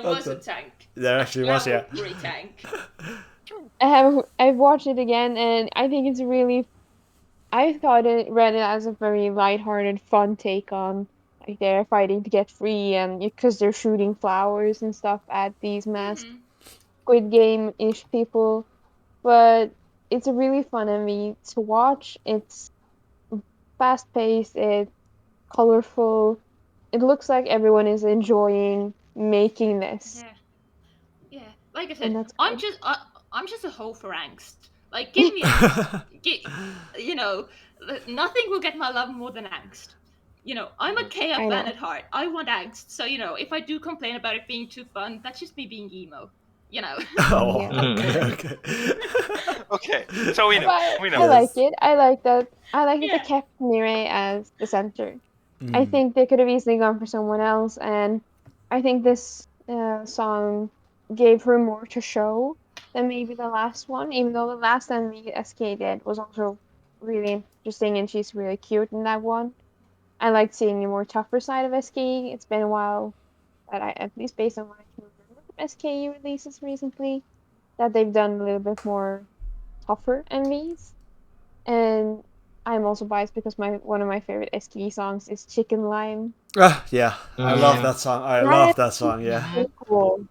Speaker 2: was a tank.
Speaker 1: There actually was, yeah.
Speaker 2: Tank.
Speaker 4: I've watched it again, and I think it's really. I read it as a very lighthearted, fun take on they're fighting to get free, and because they're shooting flowers and stuff at these masked Squid Game-ish people. But it's a really fun MV to watch. It's fast-paced. It's colorful. It looks like everyone is enjoying making this.
Speaker 2: Yeah. Like I said, I'm just a hoe for angst. Give me nothing will get my love more than angst. I'm a K-pop fan at heart. I want angst. So, if I do complain about it being too fun, that's just me being emo.
Speaker 1: Oh, okay.
Speaker 3: Okay, so we know.
Speaker 4: I like it. I like that. I like that they kept Mireille as the center. I think they could have easily gone for someone else, and I think this song gave her more to show than maybe the last one, even though the last MV SK did was also really interesting and she's really cute in that one. I liked seeing the more tougher side of SKE. It's been a while that at least based on what I can remember from SKE releases recently, that they've done a little bit more tougher MVs. And I'm also biased because one of my favorite SKE songs is Chicken Lime.
Speaker 1: Yeah, I love that song. I love that song, yeah.
Speaker 4: So cool.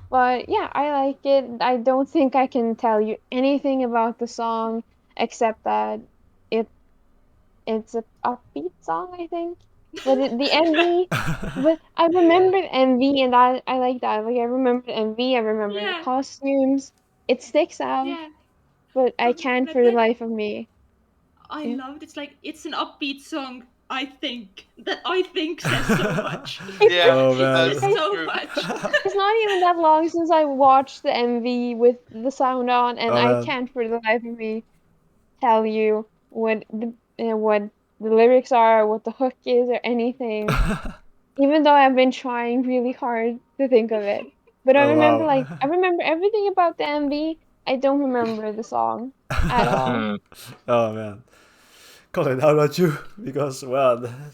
Speaker 4: But yeah, I like it. I don't think I can tell you anything about the song except that it's an upbeat song, I think. But the MV, but I remember the MV and I like that. I remember the MV, I remember the costumes. It sticks out, but I can't for the life of me.
Speaker 2: I loved it. It's an upbeat song. I think says so much.
Speaker 1: Oh man,
Speaker 2: says so much.
Speaker 4: It's not even that long since I watched the MV with the sound on, and I can't for the life of me tell you what the lyrics are, what the hook is, or anything. Even though I've been trying really hard to think of it, but I remember I remember everything about the MV. I don't remember the song at all.
Speaker 1: Oh man. Colin, how about you? Because,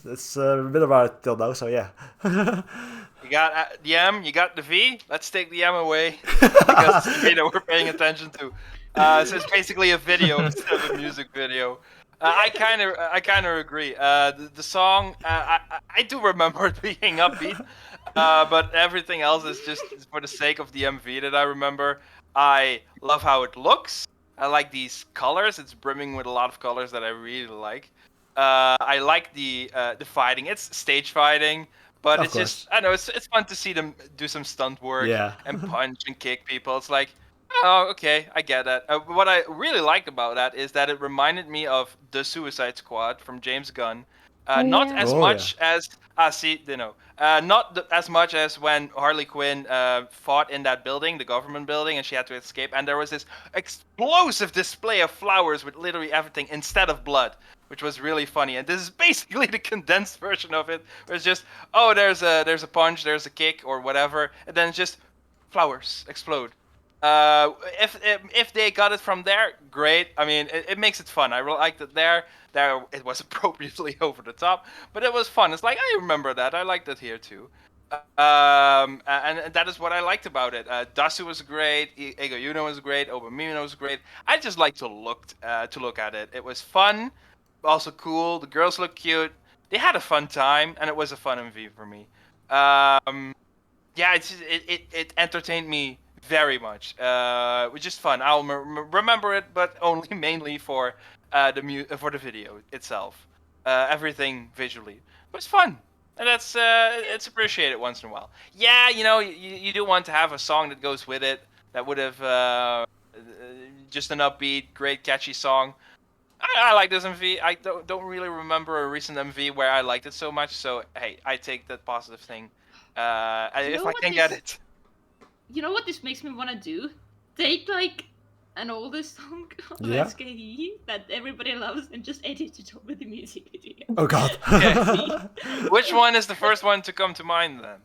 Speaker 1: it's a bit about it till now, so yeah.
Speaker 3: You got the M, you got the V. Let's take the M away because it's the V that we're paying attention to. So it's basically a video instead of a music video. I kind of agree. The song, I do remember it being upbeat, but everything else is just for the sake of the MV that I remember. I love how it looks. I like these colors. It's brimming with a lot of colors that I really like. I like the fighting. It's stage fighting, but
Speaker 1: Of
Speaker 3: it's
Speaker 1: course.
Speaker 3: just I know it's fun to see them do some stunt work
Speaker 1: Yeah.
Speaker 3: and punch and kick people. It's like, oh, okay, I get that. What I really liked about that is that it reminded me of the Suicide Squad from James Gunn. Not
Speaker 4: yeah.
Speaker 3: as
Speaker 1: Oh,
Speaker 3: much as not as much as when Harley Quinn fought in that building, the government building, and she had to escape. And there was this explosive display of flowers with literally everything instead of blood, which was really funny. And this is basically the condensed version of it. Where it's just, oh, there's a punch, there's a kick, or whatever, and then just flowers explode. If they got it from there, great. I mean, it makes it fun. I really liked it there. There it was appropriately over the top, but it was fun. It's like I remember that. I liked it here too. And that is what I liked about it. Dasu was great. Ego Yuno was great. Obamino was great. I just like to look at it. It was fun, also cool. The girls look cute. They had a fun time, and it was a fun MV for me. Yeah, it entertained me very much. It was just fun. I'll remember it, but only mainly for for the video itself. Everything visually, but it's fun, and that's it's appreciated once in a while. Yeah, you do want to have a song that goes with it that would have just an upbeat, great, catchy song. I like this MV. I don't really remember a recent MV where I liked it so much. So hey, I take that positive thing. If I can get it.
Speaker 2: You know what this makes me want to do? Take like an older song of
Speaker 1: Yeah.
Speaker 2: SKE that everybody loves and just edit it over the music video.
Speaker 1: Oh God.
Speaker 3: Which one is the first one to come to mind then?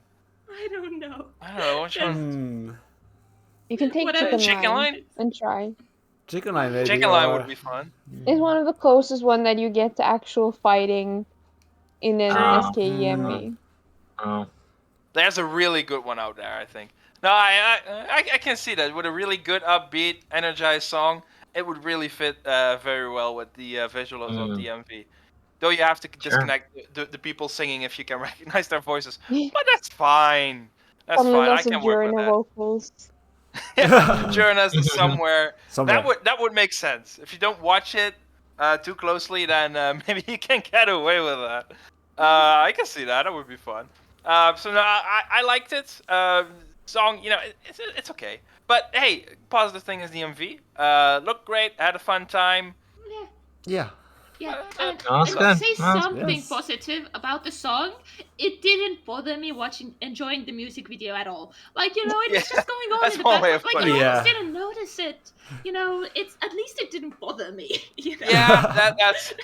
Speaker 2: I don't know.
Speaker 3: I don't know. Which one?
Speaker 4: You can take
Speaker 2: Whatever.
Speaker 4: chicken line
Speaker 3: Line?
Speaker 4: and try.
Speaker 1: Chicken line maybe.
Speaker 3: Chicken Line
Speaker 1: or-
Speaker 3: would be fun.
Speaker 4: It's one of the closest one that you get to actual fighting in an SKE MV.
Speaker 5: Oh.
Speaker 3: There's a really good one out there, I think. No, I can see that with a really good, upbeat, energized song, it would really fit very well with the visuals of the MV. Though you have to disconnect the people singing if you can recognize their voices, but that's fine. That's fine. I can work with that.
Speaker 4: vocals.
Speaker 3: Journals is somewhere.
Speaker 1: Somewhere.
Speaker 3: That would make sense. If you don't watch it too closely, then maybe you can get away with that. I can see that. That would be fun. So no, I liked it. Song, it's okay. But hey, positive thing is the MV. Looked great. Had a fun time.
Speaker 2: Yeah.
Speaker 1: Yeah.
Speaker 2: Yeah, and
Speaker 5: that's
Speaker 2: I
Speaker 5: good.
Speaker 2: say
Speaker 5: That's
Speaker 2: something
Speaker 1: yes.
Speaker 2: positive about the song. It didn't bother me enjoying the music video at all. Like, it was
Speaker 3: Yeah,
Speaker 2: just going on
Speaker 3: that's
Speaker 2: in the
Speaker 3: one way
Speaker 2: background.
Speaker 3: of
Speaker 2: Like,
Speaker 3: putting
Speaker 2: I
Speaker 1: it.
Speaker 2: almost
Speaker 1: Yeah.
Speaker 2: didn't notice it. It's at least it didn't bother me.
Speaker 3: Yeah, that's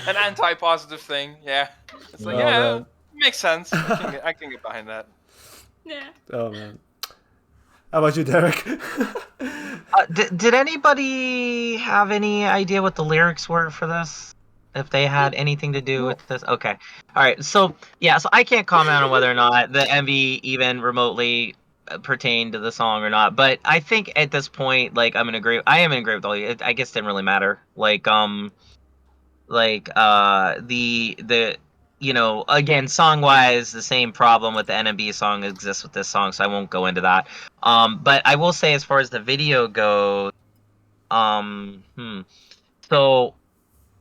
Speaker 3: an anti-positive thing. Yeah, it's like
Speaker 1: man.
Speaker 3: makes sense. I can get behind that.
Speaker 2: Yeah.
Speaker 1: Oh man. How about you, Derek?
Speaker 5: Did anybody have any idea what the lyrics were for this? If they had anything to do with this? Okay. All right. So I can't comment on whether or not the MV even remotely pertained to the song or not. But I think at this point, like I am in agreement with all you. I guess it didn't really matter. The again, song-wise, the same problem with the NMB song exists with this song, so I won't go into that. But I will say, as far as the video goes, so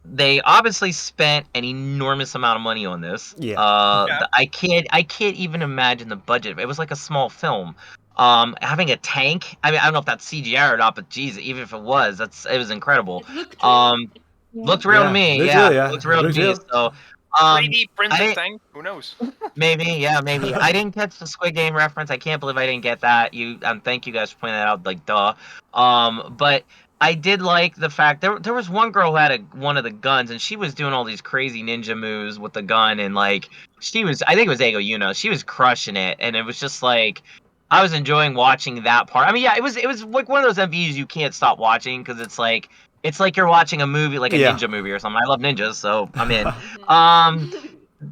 Speaker 5: they obviously spent an enormous amount of money on this.
Speaker 1: Yeah.
Speaker 5: I can't even imagine the budget. It was like a small film. Having a tank. I mean, I don't know if that's CGI or not, but geez, even if it was, it was incredible.
Speaker 2: It looked real.
Speaker 5: Looked real to me.
Speaker 1: Looks
Speaker 5: Yeah,
Speaker 1: real, yeah.
Speaker 5: looked real to
Speaker 1: Looks
Speaker 5: me.
Speaker 1: real.
Speaker 5: So,
Speaker 3: 3D
Speaker 5: I
Speaker 3: printed
Speaker 5: didn't-
Speaker 3: thing. Who knows?
Speaker 5: maybe. I didn't catch the Squid Game reference. I can't believe I didn't get that. Thank you guys for pointing that out. Like, duh. But I did like the fact there was one girl who had one of the guns, and she was doing all these crazy ninja moves with the gun, and like I think it was Ego Yuno. She was crushing it, and it was just like I was enjoying watching that part. I mean, yeah, it was like one of those MVs you can't stop watching because it's like you're watching a movie, like a ninja movie or something. I love ninjas, so I'm in.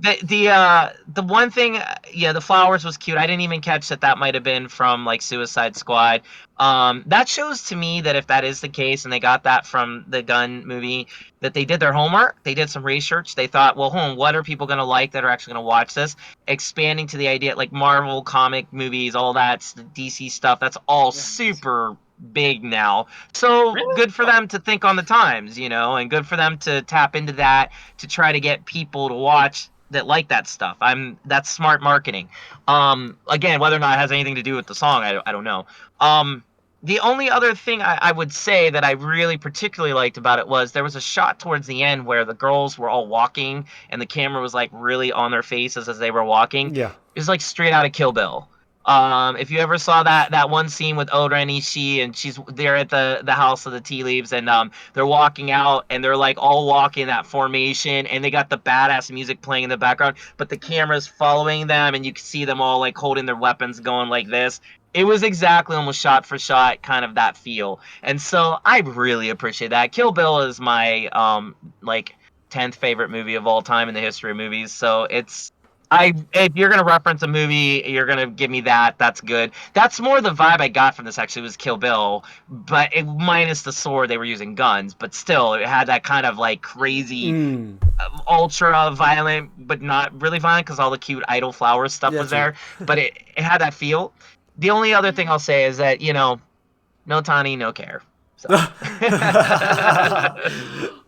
Speaker 5: The one thing, the flowers was cute. I didn't even catch that might have been from like Suicide Squad. That shows to me that if that is the case and they got that from the Gun movie, that they did their homework, they did some research, they thought, well, what are people going to like that are actually going to watch this? Expanding to the idea, like Marvel comic movies, all that's the DC stuff, that's all super big now. So good for them to think on the times, and good for them to tap into that to try to get people to watch that like that stuff. That's smart marketing. Again, whether or not it has anything to do with the song, I don't know. The only other thing I would say that I really particularly liked about it was there was a shot towards the end where the girls were all walking and the camera was like really on their faces as they were walking.
Speaker 1: Yeah.
Speaker 5: It was like straight out of Kill Bill. If you ever saw that one scene with Oda and Ishii and she's there at the house of the tea leaves and they're walking out and they're like all walking that formation and they got the badass music playing in the background, but the camera's following them and you can see them all like holding their weapons going like this. It was exactly almost shot for shot kind of that feel. And so I really appreciate that. Kill Bill is my like 10th favorite movie of all time in the history of movies. So if you're going to reference a movie, you're going to give me that. That's good. That's more the vibe I got from this actually was Kill Bill, but minus the sword, they were using guns, but still it had that kind of like crazy ultra violent, but not really violent because all the cute idle flower stuff was there, but it had that feel. The only other thing I'll say is that, no Tani, no care. So.
Speaker 2: I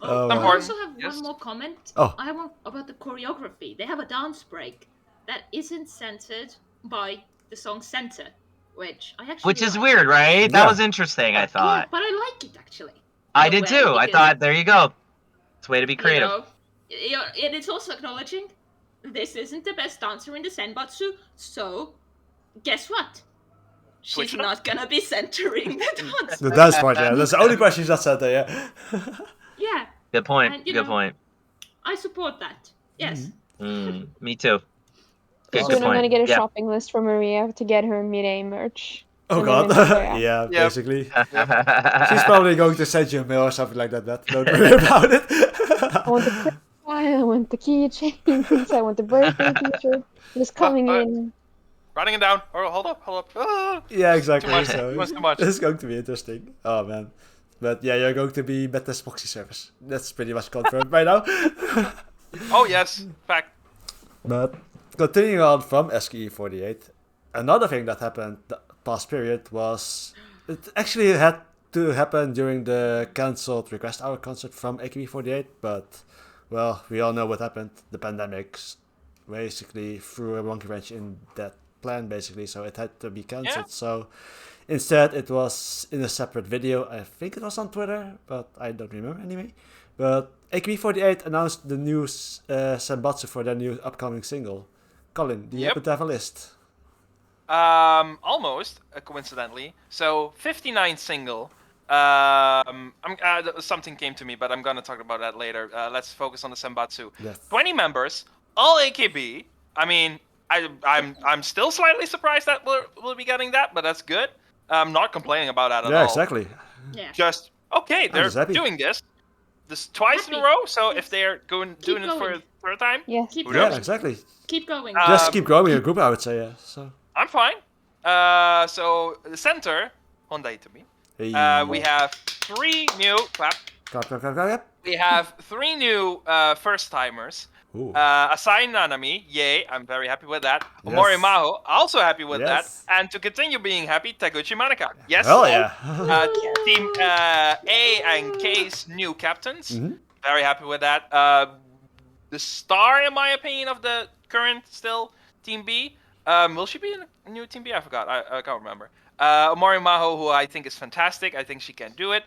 Speaker 2: also have one more comment. I want about the choreography. They have a dance break that isn't centered by the song Center, which I actually
Speaker 5: Which is weird, right? That was interesting, I thought.
Speaker 2: Yeah, but I like it, actually.
Speaker 5: I did too. I thought, there you go. It's a way to be creative.
Speaker 2: And it's also acknowledging this isn't the best dancer in the Senbatsu, so guess what? She's not gonna be centering the dance.
Speaker 1: The dance part, yeah. That's the only part she's not center, yeah.
Speaker 2: Yeah.
Speaker 5: Good point.
Speaker 2: And,
Speaker 5: Good point.
Speaker 2: I support that. Yes.
Speaker 5: Me too.
Speaker 4: Soon I'm gonna get a shopping list for Maria to get her Mirai merch.
Speaker 1: Oh god. Yeah, basically. She's probably going to send you a mail or something like that. Don't worry about it.
Speaker 4: I want the crystal, I want the keychains, I want the birthday t-shirt. Just coming in.
Speaker 3: Writing it down. Oh, hold up.
Speaker 1: Yeah, exactly.
Speaker 3: Too much.
Speaker 1: It's going to be interesting. Oh man. But yeah, you're going to be Mette's proxy service. That's pretty much confirmed right now.
Speaker 3: Oh yes, fact.
Speaker 1: But continuing on from SKE48, another thing that happened the past period was it actually had to happen during the cancelled Request Hour concert from AKB48, but well, we all know what happened. The pandemic basically threw a monkey wrench in that plan, basically, so it had to be cancelled. Yeah. So instead, it was in a separate video. I think it was on Twitter, but I don't remember anyway. But AKB48 announced the new Senbatsu for their new upcoming single. Colin, do you happen to have a list?
Speaker 3: Almost, coincidentally. So, 59 single. Something came to me, but I'm gonna talk about that later. Let's focus on the Senbatsu. Yes. 20 members, all AKB. I mean, I'm still slightly surprised that we'll be getting that, but that's good. I'm not complaining about that at all.
Speaker 1: Yeah, exactly.
Speaker 2: Yeah.
Speaker 3: Just okay, they're doing this twice in a row. So if they're doing it for a third time,
Speaker 1: yeah, exactly.
Speaker 2: Keep going.
Speaker 1: Just keep growing your group, I would say. Yeah. So
Speaker 3: I'm fine. So the center, Honda Itami. We have 3 new clap. We have 3 new first timers. Asai Nanami, yay, I'm very happy with that. Yes. Omori Maho, also happy with that. And to continue being happy, Taguchi Manaka. Yes.
Speaker 1: Oh yeah.
Speaker 3: Team A and K's new captains. Very happy with that. The star, in my opinion, of the current still Team B. Will she be in a new Team B? I forgot. I can't remember. Omori Maho, who I think is fantastic. I think she can do it.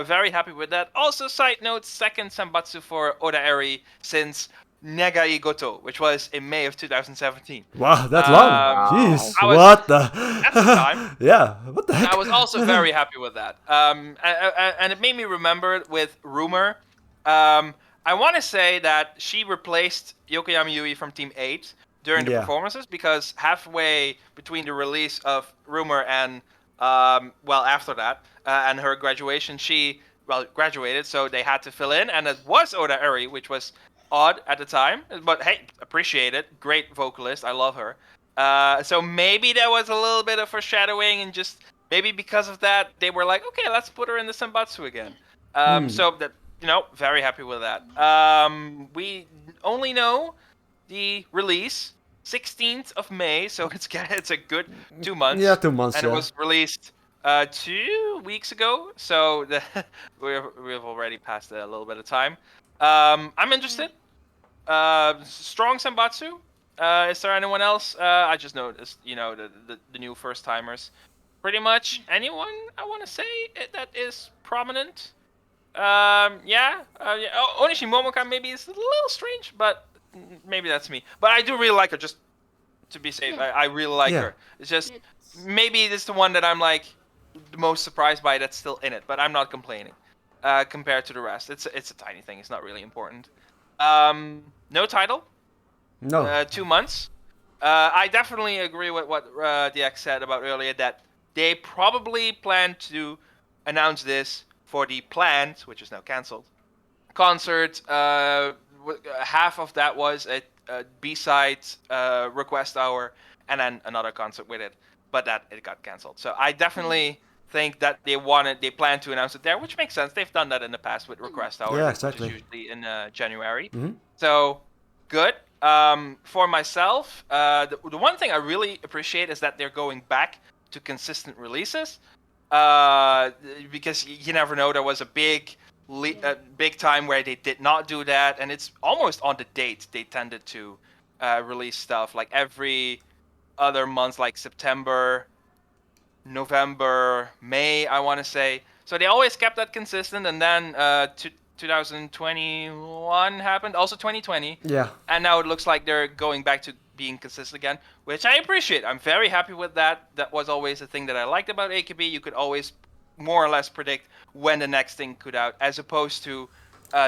Speaker 3: Very happy with that. Also, side note, second Senbatsu for Oda Eri since Negai Goto, which was in May of 2017.
Speaker 1: Wow, that long? Jeez, what the?
Speaker 3: That's the time.
Speaker 1: Yeah, what the heck?
Speaker 3: I was also very happy with that. And it made me remember with Rumor. I want to say that she replaced Yokoyama Yui from Team 8 during the performances, because halfway between the release of Rumor and, after that, and her graduation, she graduated, so they had to fill in, and it was Oda Eri, which was odd at the time, but hey, appreciate it. Great vocalist, I love her. So maybe there was a little bit of foreshadowing, and just maybe because of that, they were like, okay, let's put her in the Senbatsu again. So that, very happy with that. We only know the release 16th of May, so it's a good 2 months.
Speaker 1: Yeah, 2 months.
Speaker 3: And it was released 2 weeks ago, so we've already passed a little bit of time. I'm interested. Strong Senbatsu. Is there anyone else? I just noticed, the new first timers. Pretty much anyone I want to say that is prominent. Onishi Momoka maybe is a little strange, but maybe that's me. But I do really like her. Just to be safe, I really like her. It's just maybe it's the one that I'm like the most surprised by that's still in it, but I'm not complaining. Compared to the rest, it's a tiny thing. It's not really important. No title.
Speaker 1: No.
Speaker 3: 2 months. I definitely agree with what DX said about earlier, that they probably plan to announce this for the planned, which is now cancelled, concert. Half of that was a B-side request hour, and then another concert with it, but it got cancelled. So I definitely think that they plan to announce it there, which makes sense. They've done that in the past with request hour,
Speaker 1: yeah, exactly.
Speaker 3: which is usually in January.
Speaker 1: Mm-hmm.
Speaker 3: So good. For myself, the one thing I really appreciate is that they're going back to consistent releases, because you never know. There was a big time where they did not do that, and it's almost on the date. They tended to release stuff like every other month, like September, November, May, I want to say. So they always kept that consistent, and then 2021 happened, also 2020.
Speaker 1: Yeah.
Speaker 3: And now it looks like they're going back to being consistent again, which I appreciate. I'm very happy with that. That was always the thing that I liked about AKB. You could always more or less predict when the next thing could out, as opposed to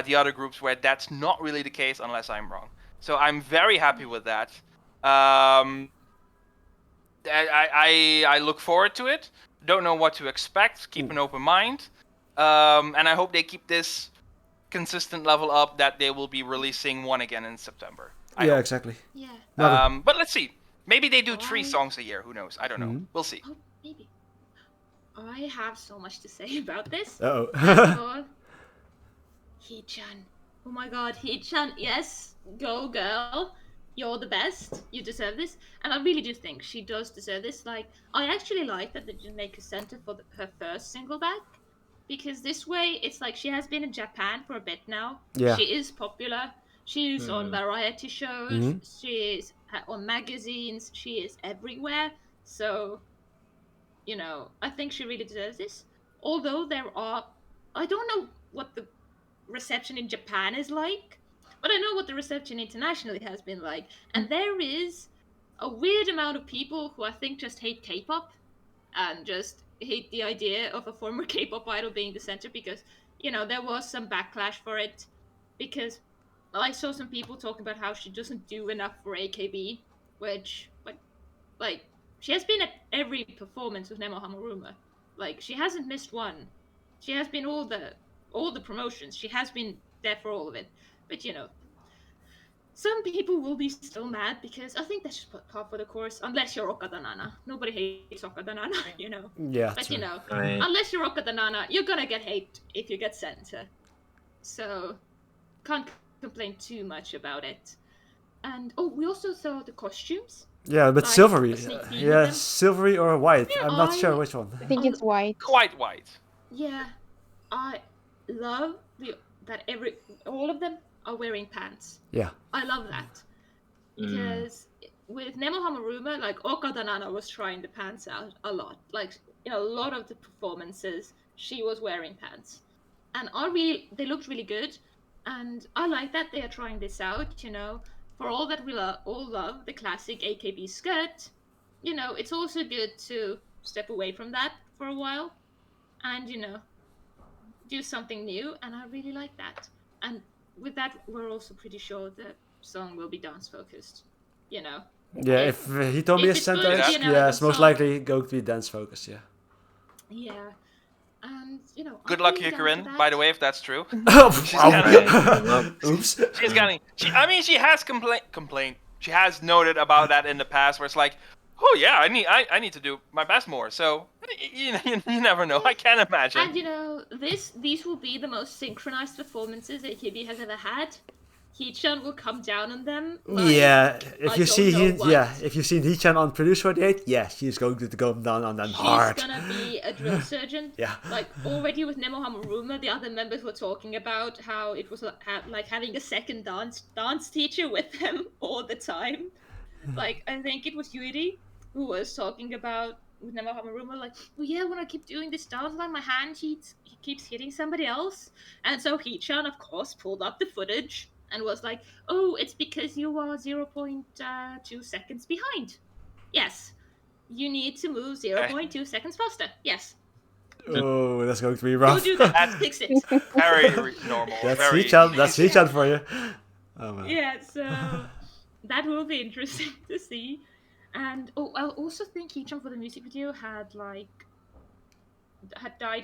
Speaker 3: the other groups where that's not really the case unless I'm wrong. So I'm very happy with that. I look forward to it. Don't know what to expect. Keep an open mind. And I hope they keep this consistent level up, that they will be releasing one again in September.
Speaker 1: Yeah, exactly.
Speaker 2: Yeah.
Speaker 3: But let's see. Maybe they do 3 songs a year. Who knows? I don't know. We'll see.
Speaker 2: Oh, maybe. I have so much to say about this.
Speaker 1: Uh-oh.
Speaker 2: Hee-chan. Oh my god, Hee-chan. Yes, go girl. You're the best. You deserve this. And I really do think she does deserve this. Like, I actually like that they didn't make a center for her first single back. Because this way, it's like she has been in Japan for a bit now.
Speaker 1: Yeah.
Speaker 2: She is popular. She is on variety shows. She is on magazines. She is everywhere. So, I think she really deserves this. Although I don't know what the reception in Japan is like, but I know what the reception internationally has been like. And there is a weird amount of people who I think just hate K-pop and just hate the idea of a former K-pop idol being the center, because, there was some backlash for it, because I saw some people talking about how she doesn't do enough for AKB, which, like she has been at every performance of Nemo Hamuruma. Like, she hasn't missed one. She has been all the promotions. She has been there for all of it. But, some people will be still mad, because I think that's just part for the course, unless you're Okada Nana. Nobody hates Okada Nana,
Speaker 1: Yeah,
Speaker 2: but,
Speaker 1: true.
Speaker 5: Right.
Speaker 2: unless you're Okada Nana, you're gonna get hate if you get center. So, can't complain too much about it. And, we also saw the costumes.
Speaker 1: Yeah, but
Speaker 2: Like,
Speaker 1: silvery.
Speaker 2: a sneak peek of
Speaker 1: Yeah,
Speaker 2: them.
Speaker 1: silvery or white.
Speaker 2: Yeah,
Speaker 1: I'm not sure which one.
Speaker 4: I think it's white.
Speaker 3: Quite white.
Speaker 2: Yeah, I love that all of them are wearing pants.
Speaker 1: Yeah.
Speaker 2: I love that. Because with Nemo Hamuruma, like, Okada Nana was trying the pants out a lot. Like, in a lot of the performances, she was wearing pants. And they looked really good. And I like that they are trying this out, For all that we all love the classic AKB skirt, it's also good to step away from that for a while and, do something new. And I really like that. And with that, we're also pretty sure the song will be dance focused,
Speaker 1: Yeah, if Hitomi
Speaker 2: if
Speaker 1: is
Speaker 2: it's
Speaker 1: center,
Speaker 2: good,
Speaker 1: yeah,
Speaker 2: the
Speaker 1: it's most
Speaker 2: song-
Speaker 1: likely going to be dance focused, yeah.
Speaker 2: Yeah. And
Speaker 3: Good
Speaker 2: I'm
Speaker 3: luck,
Speaker 2: really down
Speaker 3: Yukarin,
Speaker 2: for that.
Speaker 3: by the way, if that's true.
Speaker 1: Oops.
Speaker 3: She's getting. She has complained. She has noted about that in the past, where it's like, oh yeah, I need to do my best more. So you never know. I can't imagine.
Speaker 2: And these will be the most synchronized performances AKB has ever had. Hee-chan will come down on them.
Speaker 1: Yeah, if you've seen Hee-chan on Produce 48, yeah, she's going to go down on them hard.
Speaker 2: She's gonna be a drill surgeon.
Speaker 1: Yeah.
Speaker 2: Like, already with Nemo Hamuruma, the other members were talking about how it was like having a second dance teacher with them all the time. Like, I think it was Yuri who was talking about with Nemo Hamuruma, like, well, yeah, when I keep doing this dance, like, my hand he keeps hitting somebody else. And so Hee-chan, of course, pulled up the footage and was like, oh, it's because you are 0.2 seconds behind. Yes. You need to move 0.2 seconds faster. Yes.
Speaker 1: Oh, that's going to be rough.
Speaker 2: Go do that. Fix it.
Speaker 3: Very normal.
Speaker 1: That's Hee-chan. That's Hee-chan for you. Oh, man.
Speaker 2: Yeah, so that will be interesting to see. And I also think Hee-chan for the music video had dyed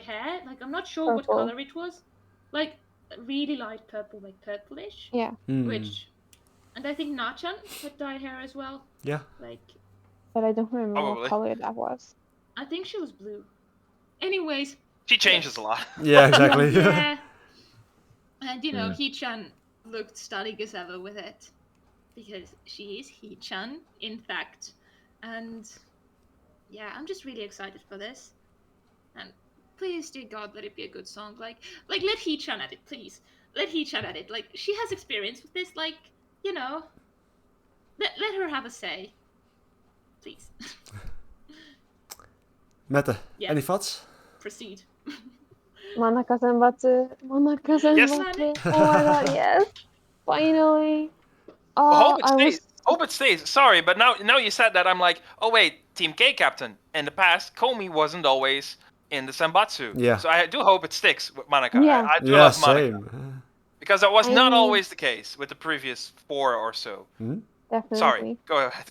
Speaker 2: hair. Like, I'm not sure what color it was. Like, really light purple, like purplish.
Speaker 4: Yeah.
Speaker 2: And I think Na-chan had dyed hair as well.
Speaker 1: Yeah.
Speaker 2: Like,
Speaker 4: but I don't remember what color that was.
Speaker 2: I think she was blue. Anyways.
Speaker 3: She changes a lot.
Speaker 1: Yeah, exactly.
Speaker 2: Yeah. And Hee-chan looked stunning as ever with it. Because she is Hee-chan, in fact. And yeah, I'm just really excited for this. And please, dear God, let it be a good song. Like let Hee-chan at it, please. Let Hee-chan at it. Like, she has experience with this. Like, let her have a say. Please.
Speaker 1: Mette, any thoughts?
Speaker 2: Proceed.
Speaker 4: Manaka Senbatsu.
Speaker 3: Yes.
Speaker 4: Oh my god, yes. Finally. Oh,
Speaker 3: Hope it stays. Sorry, but now you said that, I'm like, oh wait, Team K captain. In the past, Komi wasn't always in the Senbatsu.
Speaker 1: Yeah.
Speaker 3: So I do hope it sticks with Manaka.
Speaker 4: Yeah.
Speaker 3: I do love Manaka.
Speaker 1: Same.
Speaker 3: Because that was not always the case with the previous 4 or so.
Speaker 4: Definitely.
Speaker 3: Sorry, go ahead.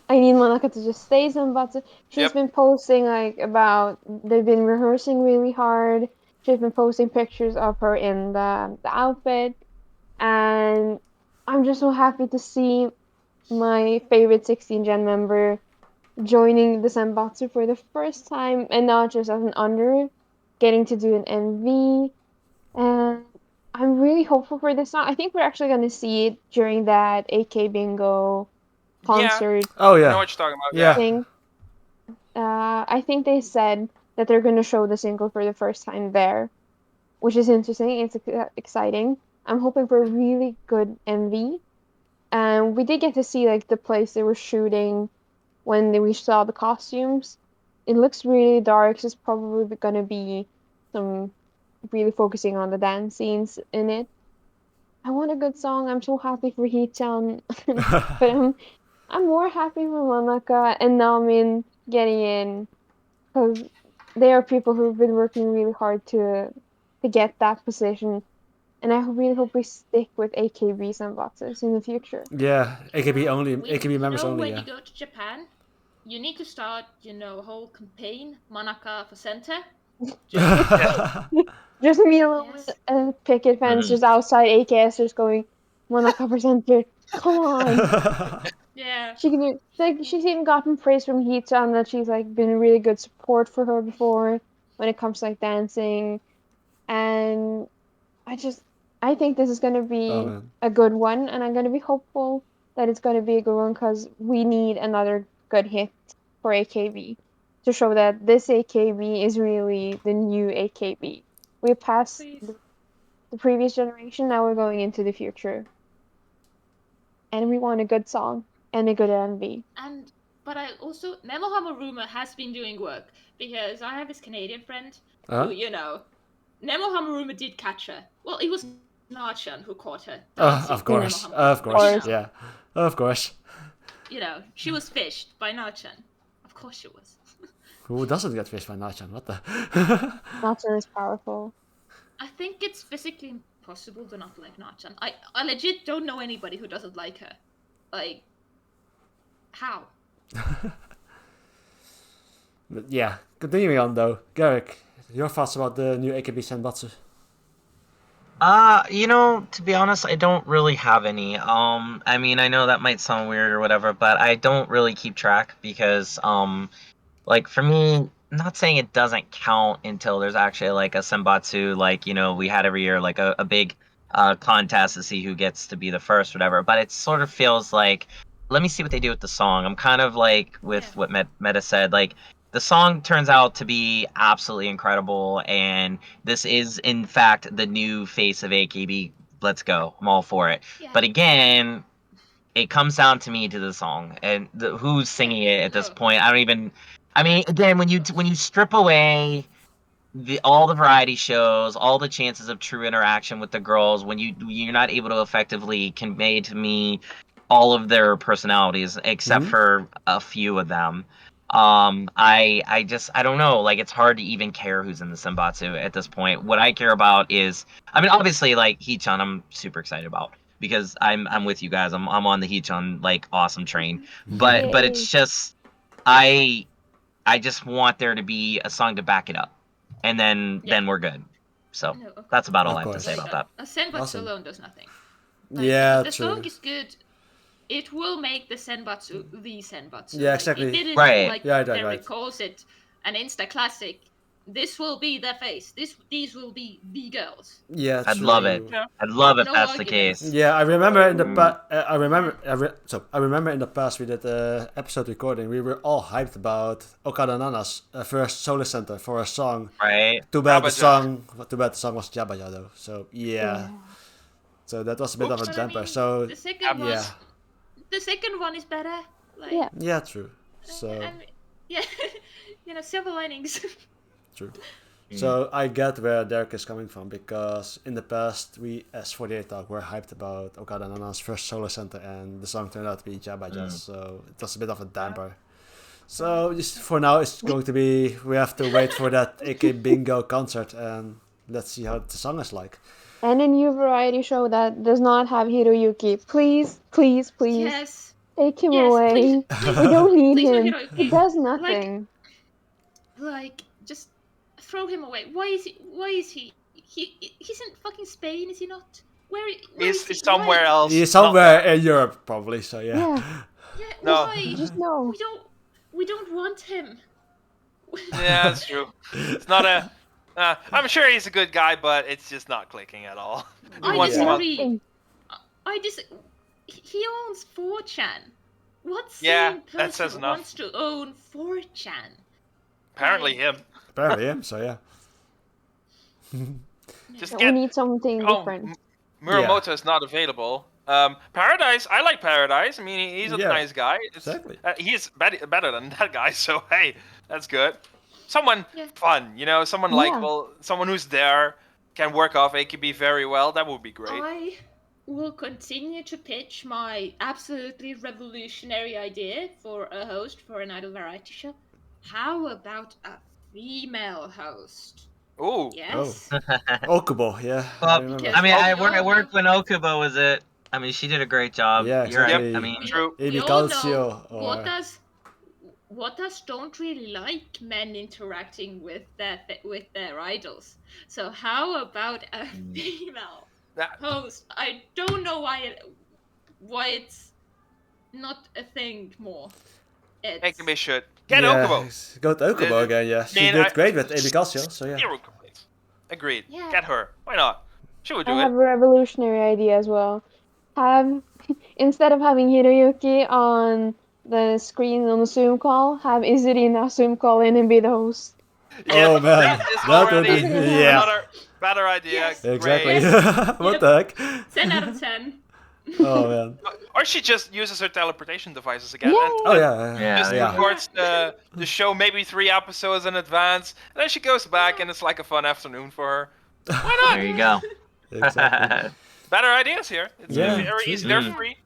Speaker 4: I need Manaka to just stay Senbatsu. She's been posting about they've been rehearsing really hard. She's been posting pictures of her in the outfit, and I'm just so happy to see my favorite 16 Gen member joining the Senbatsu for the first time, and not just as an under, getting to do an MV, and I'm really hopeful for this song. I think we're actually going to see it during that AK Bingo concert.
Speaker 1: Yeah. Oh yeah.
Speaker 3: I know what you're talking about.
Speaker 1: Yeah.
Speaker 4: Thing. I think they said that they're going to show the single for the first time there, which is interesting. It's exciting. I'm hoping for a really good MV. And we did get to see the place they were shooting when we saw the costumes. It looks really dark. So it's probably going to be some really focusing on the dance scenes in it. I want a good song. I'm so happy for Hee-chan. But I'm more happy for Manaka and Namin getting in, because they are people who've been working really hard to get that position, and I really hope we stick with AKB Senbatsus in the future.
Speaker 1: Yeah, AKB members only.
Speaker 2: When you go to Japan, you need to start, a whole campaign, Manaka for center.
Speaker 4: Just me alone with a picket fence just outside AKS, just going, Manaka for center. Come on.
Speaker 2: Yeah.
Speaker 4: She can do, she's even gotten praise from Hee-chan that she's been really good support for her before when it comes to dancing, and I think this is gonna be a good one, and I'm gonna be hopeful that it's gonna be a good one, because we need another good hit for AKB to show that this AKB is really the new AKB. We passed the previous generation, now we're going into the future. And we want a good song and a good MV.
Speaker 2: But I also, Nemo Hamuruma has been doing work, because I have this Canadian friend who, Nemo Hamuruma did catch her. Well, it was Na-chan who caught her.
Speaker 1: Of course, yeah. Of course.
Speaker 2: She was fished by Na-chan. Of course she was.
Speaker 1: Who doesn't get fished by Na-chan? What the?
Speaker 4: Na-chan is powerful.
Speaker 2: I think it's physically impossible to not like Na-chan. I legit don't know anybody who doesn't like her. How?
Speaker 1: But yeah, continuing on though, Garrick, your thoughts about the new AKB Senbatsu?
Speaker 5: To be honest, I don't really have any. I mean, I know that might sound weird or whatever, but I don't really keep track because, like for me, not saying it doesn't count until there's actually like a Senbatsu, like, we had every year, like a big contest to see who gets to be the first, whatever. But it sort of feels like, let me see what they do with the song. I'm kind of like with what Meta said, like the song turns out to be absolutely incredible, and this is in fact the new face of AKB. Let's go. I'm all for it.
Speaker 2: Yeah.
Speaker 5: But again, it comes down to me to the song and who's singing it at this point. I mean, again, when you strip away all the variety shows, all the chances of true interaction with the girls, when you're not able to effectively convey to me all of their personalities except for a few of them. I don't know, like it's hard to even care who's in the Senbatsu at this point. What I care about is, I mean, obviously like Hee-chan I'm super excited about because I'm with you guys. I'm on the Hee-chan like awesome train. But it's just I just want there to be a song to back it up. And then we're good. So that's about all I have to say about that.
Speaker 2: A Senbatsu alone does nothing.
Speaker 1: Yeah,
Speaker 2: if the
Speaker 1: true.
Speaker 2: song is good, it will make the Senbatsu the Senbatsu.
Speaker 1: Yeah, exactly.
Speaker 2: If it is,
Speaker 5: Right.
Speaker 2: like Derek calls it, an Insta classic, this will be their face. These will be the girls.
Speaker 1: Yeah,
Speaker 5: I'd love it. I'd love if that's the case.
Speaker 1: Yeah, I remember in the I remember in the past we did an episode recording. We were all hyped about Okada Nana's first solo center for a song.
Speaker 5: Right.
Speaker 1: Too bad the song was Jabaya though. So yeah. So that was a bit of a damper. So
Speaker 2: the second one is better. Like,
Speaker 1: yeah, true. So
Speaker 2: silver linings.
Speaker 1: True. So I get where Derek is coming from because in the past we as 48 Talk were hyped about Okada Nana's first solo center and the song turned out to be Jabba so it was a bit of a damper. So just for now it's going to be, we have to wait for that AK Bingo concert and let's see how the song is like.
Speaker 4: And a new variety show that does not have Hiroyuki. Please, please, please.
Speaker 2: Yes.
Speaker 4: Take him away.
Speaker 2: Please.
Speaker 4: We don't need him.
Speaker 2: No,
Speaker 4: He does nothing.
Speaker 2: Like just throw him away. Why is he? He's in fucking Spain, is he not? Where is he?
Speaker 3: Somewhere else.
Speaker 1: He's somewhere in Europe, probably. So
Speaker 2: Yeah.
Speaker 3: No.
Speaker 2: Why?
Speaker 4: Just no.
Speaker 2: We don't want him.
Speaker 3: Yeah, that's true. It's not a. I'm sure he's a good guy, but it's just not clicking at all.
Speaker 2: I disagree. He owns 4chan. What sane person wants to own 4chan?
Speaker 3: Apparently him.
Speaker 1: So yeah.
Speaker 4: We need something different.
Speaker 3: Muramoto is not available. Paradise, I like Paradise. I mean, he's a nice guy.
Speaker 1: Exactly.
Speaker 3: He's better than that guy, so hey, that's good. Someone fun, someone likable, someone who's there, can work off AKB very well. That would be great.
Speaker 2: I will continue to pitch my absolutely revolutionary idea for a host for an idol variety show. How about a female host?
Speaker 3: Ooh.
Speaker 2: Yes.
Speaker 1: Okubo, yeah.
Speaker 5: Well, I worked when Okubo was it. I mean, she did a great job.
Speaker 1: Yeah, exactly.
Speaker 5: I mean,
Speaker 3: true.
Speaker 2: We all know Wotas don't really like men interacting with their idols. So how about a female host? I don't know why it's not a thing more.
Speaker 3: AKB should get Okubo.
Speaker 1: Go to Okubo again. Yeah, she did great with AB Calcio. So yeah.
Speaker 3: Zero complaints. Agreed. Yeah. Get her. Why not? She would do it.
Speaker 4: I have a revolutionary idea as well. Instead of having Hiroyuki on the screen on the Zoom call, have Izuri in a Zoom call in and be the host.
Speaker 1: Oh man,
Speaker 3: that would be another better idea.
Speaker 2: Yes.
Speaker 1: Exactly. What the heck?
Speaker 2: 10 out of 10.
Speaker 1: Oh man.
Speaker 3: Or she just uses her teleportation devices again.
Speaker 4: Yeah.
Speaker 3: And records the show maybe 3 episodes in advance, and then she goes back, and it's like a fun afternoon for her. Why not?
Speaker 5: There you go.
Speaker 1: Exactly.
Speaker 3: Better ideas here. It's very easy. They're free.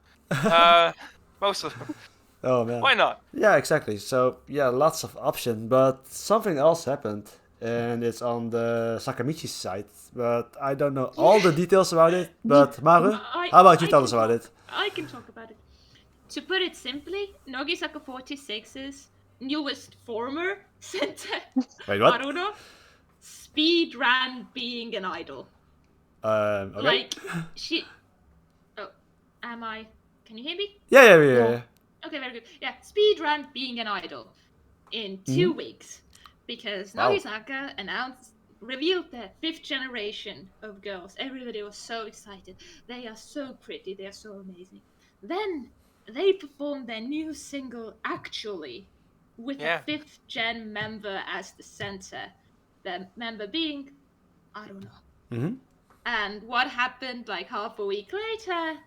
Speaker 3: Most of them.
Speaker 1: Oh man.
Speaker 3: Why not?
Speaker 1: Yeah, exactly. So yeah, lots of options, but something else happened, and it's on the Sakamichi site. But I don't know all the details about it. But Maru, how about you tell us about it?
Speaker 2: I can talk about it. To put it simply, Nogisaka46's newest former center,
Speaker 1: Wait, what?
Speaker 2: Aruno, speed ran being an idol.
Speaker 1: Okay.
Speaker 2: Like, she... Oh, am I... Can you hear me?
Speaker 1: Yeah.
Speaker 2: Okay, very good. Yeah, speed ran being an idol in 2 weeks. Because
Speaker 1: Wow.
Speaker 2: Nagisaka revealed their 5th generation of girls. Everybody was so excited. They are so pretty. They are so amazing. Then they performed their new single, Actually, with a 5th gen member as the center. The member being Aruno.
Speaker 1: Mm-hmm.
Speaker 2: And what happened like half a week later?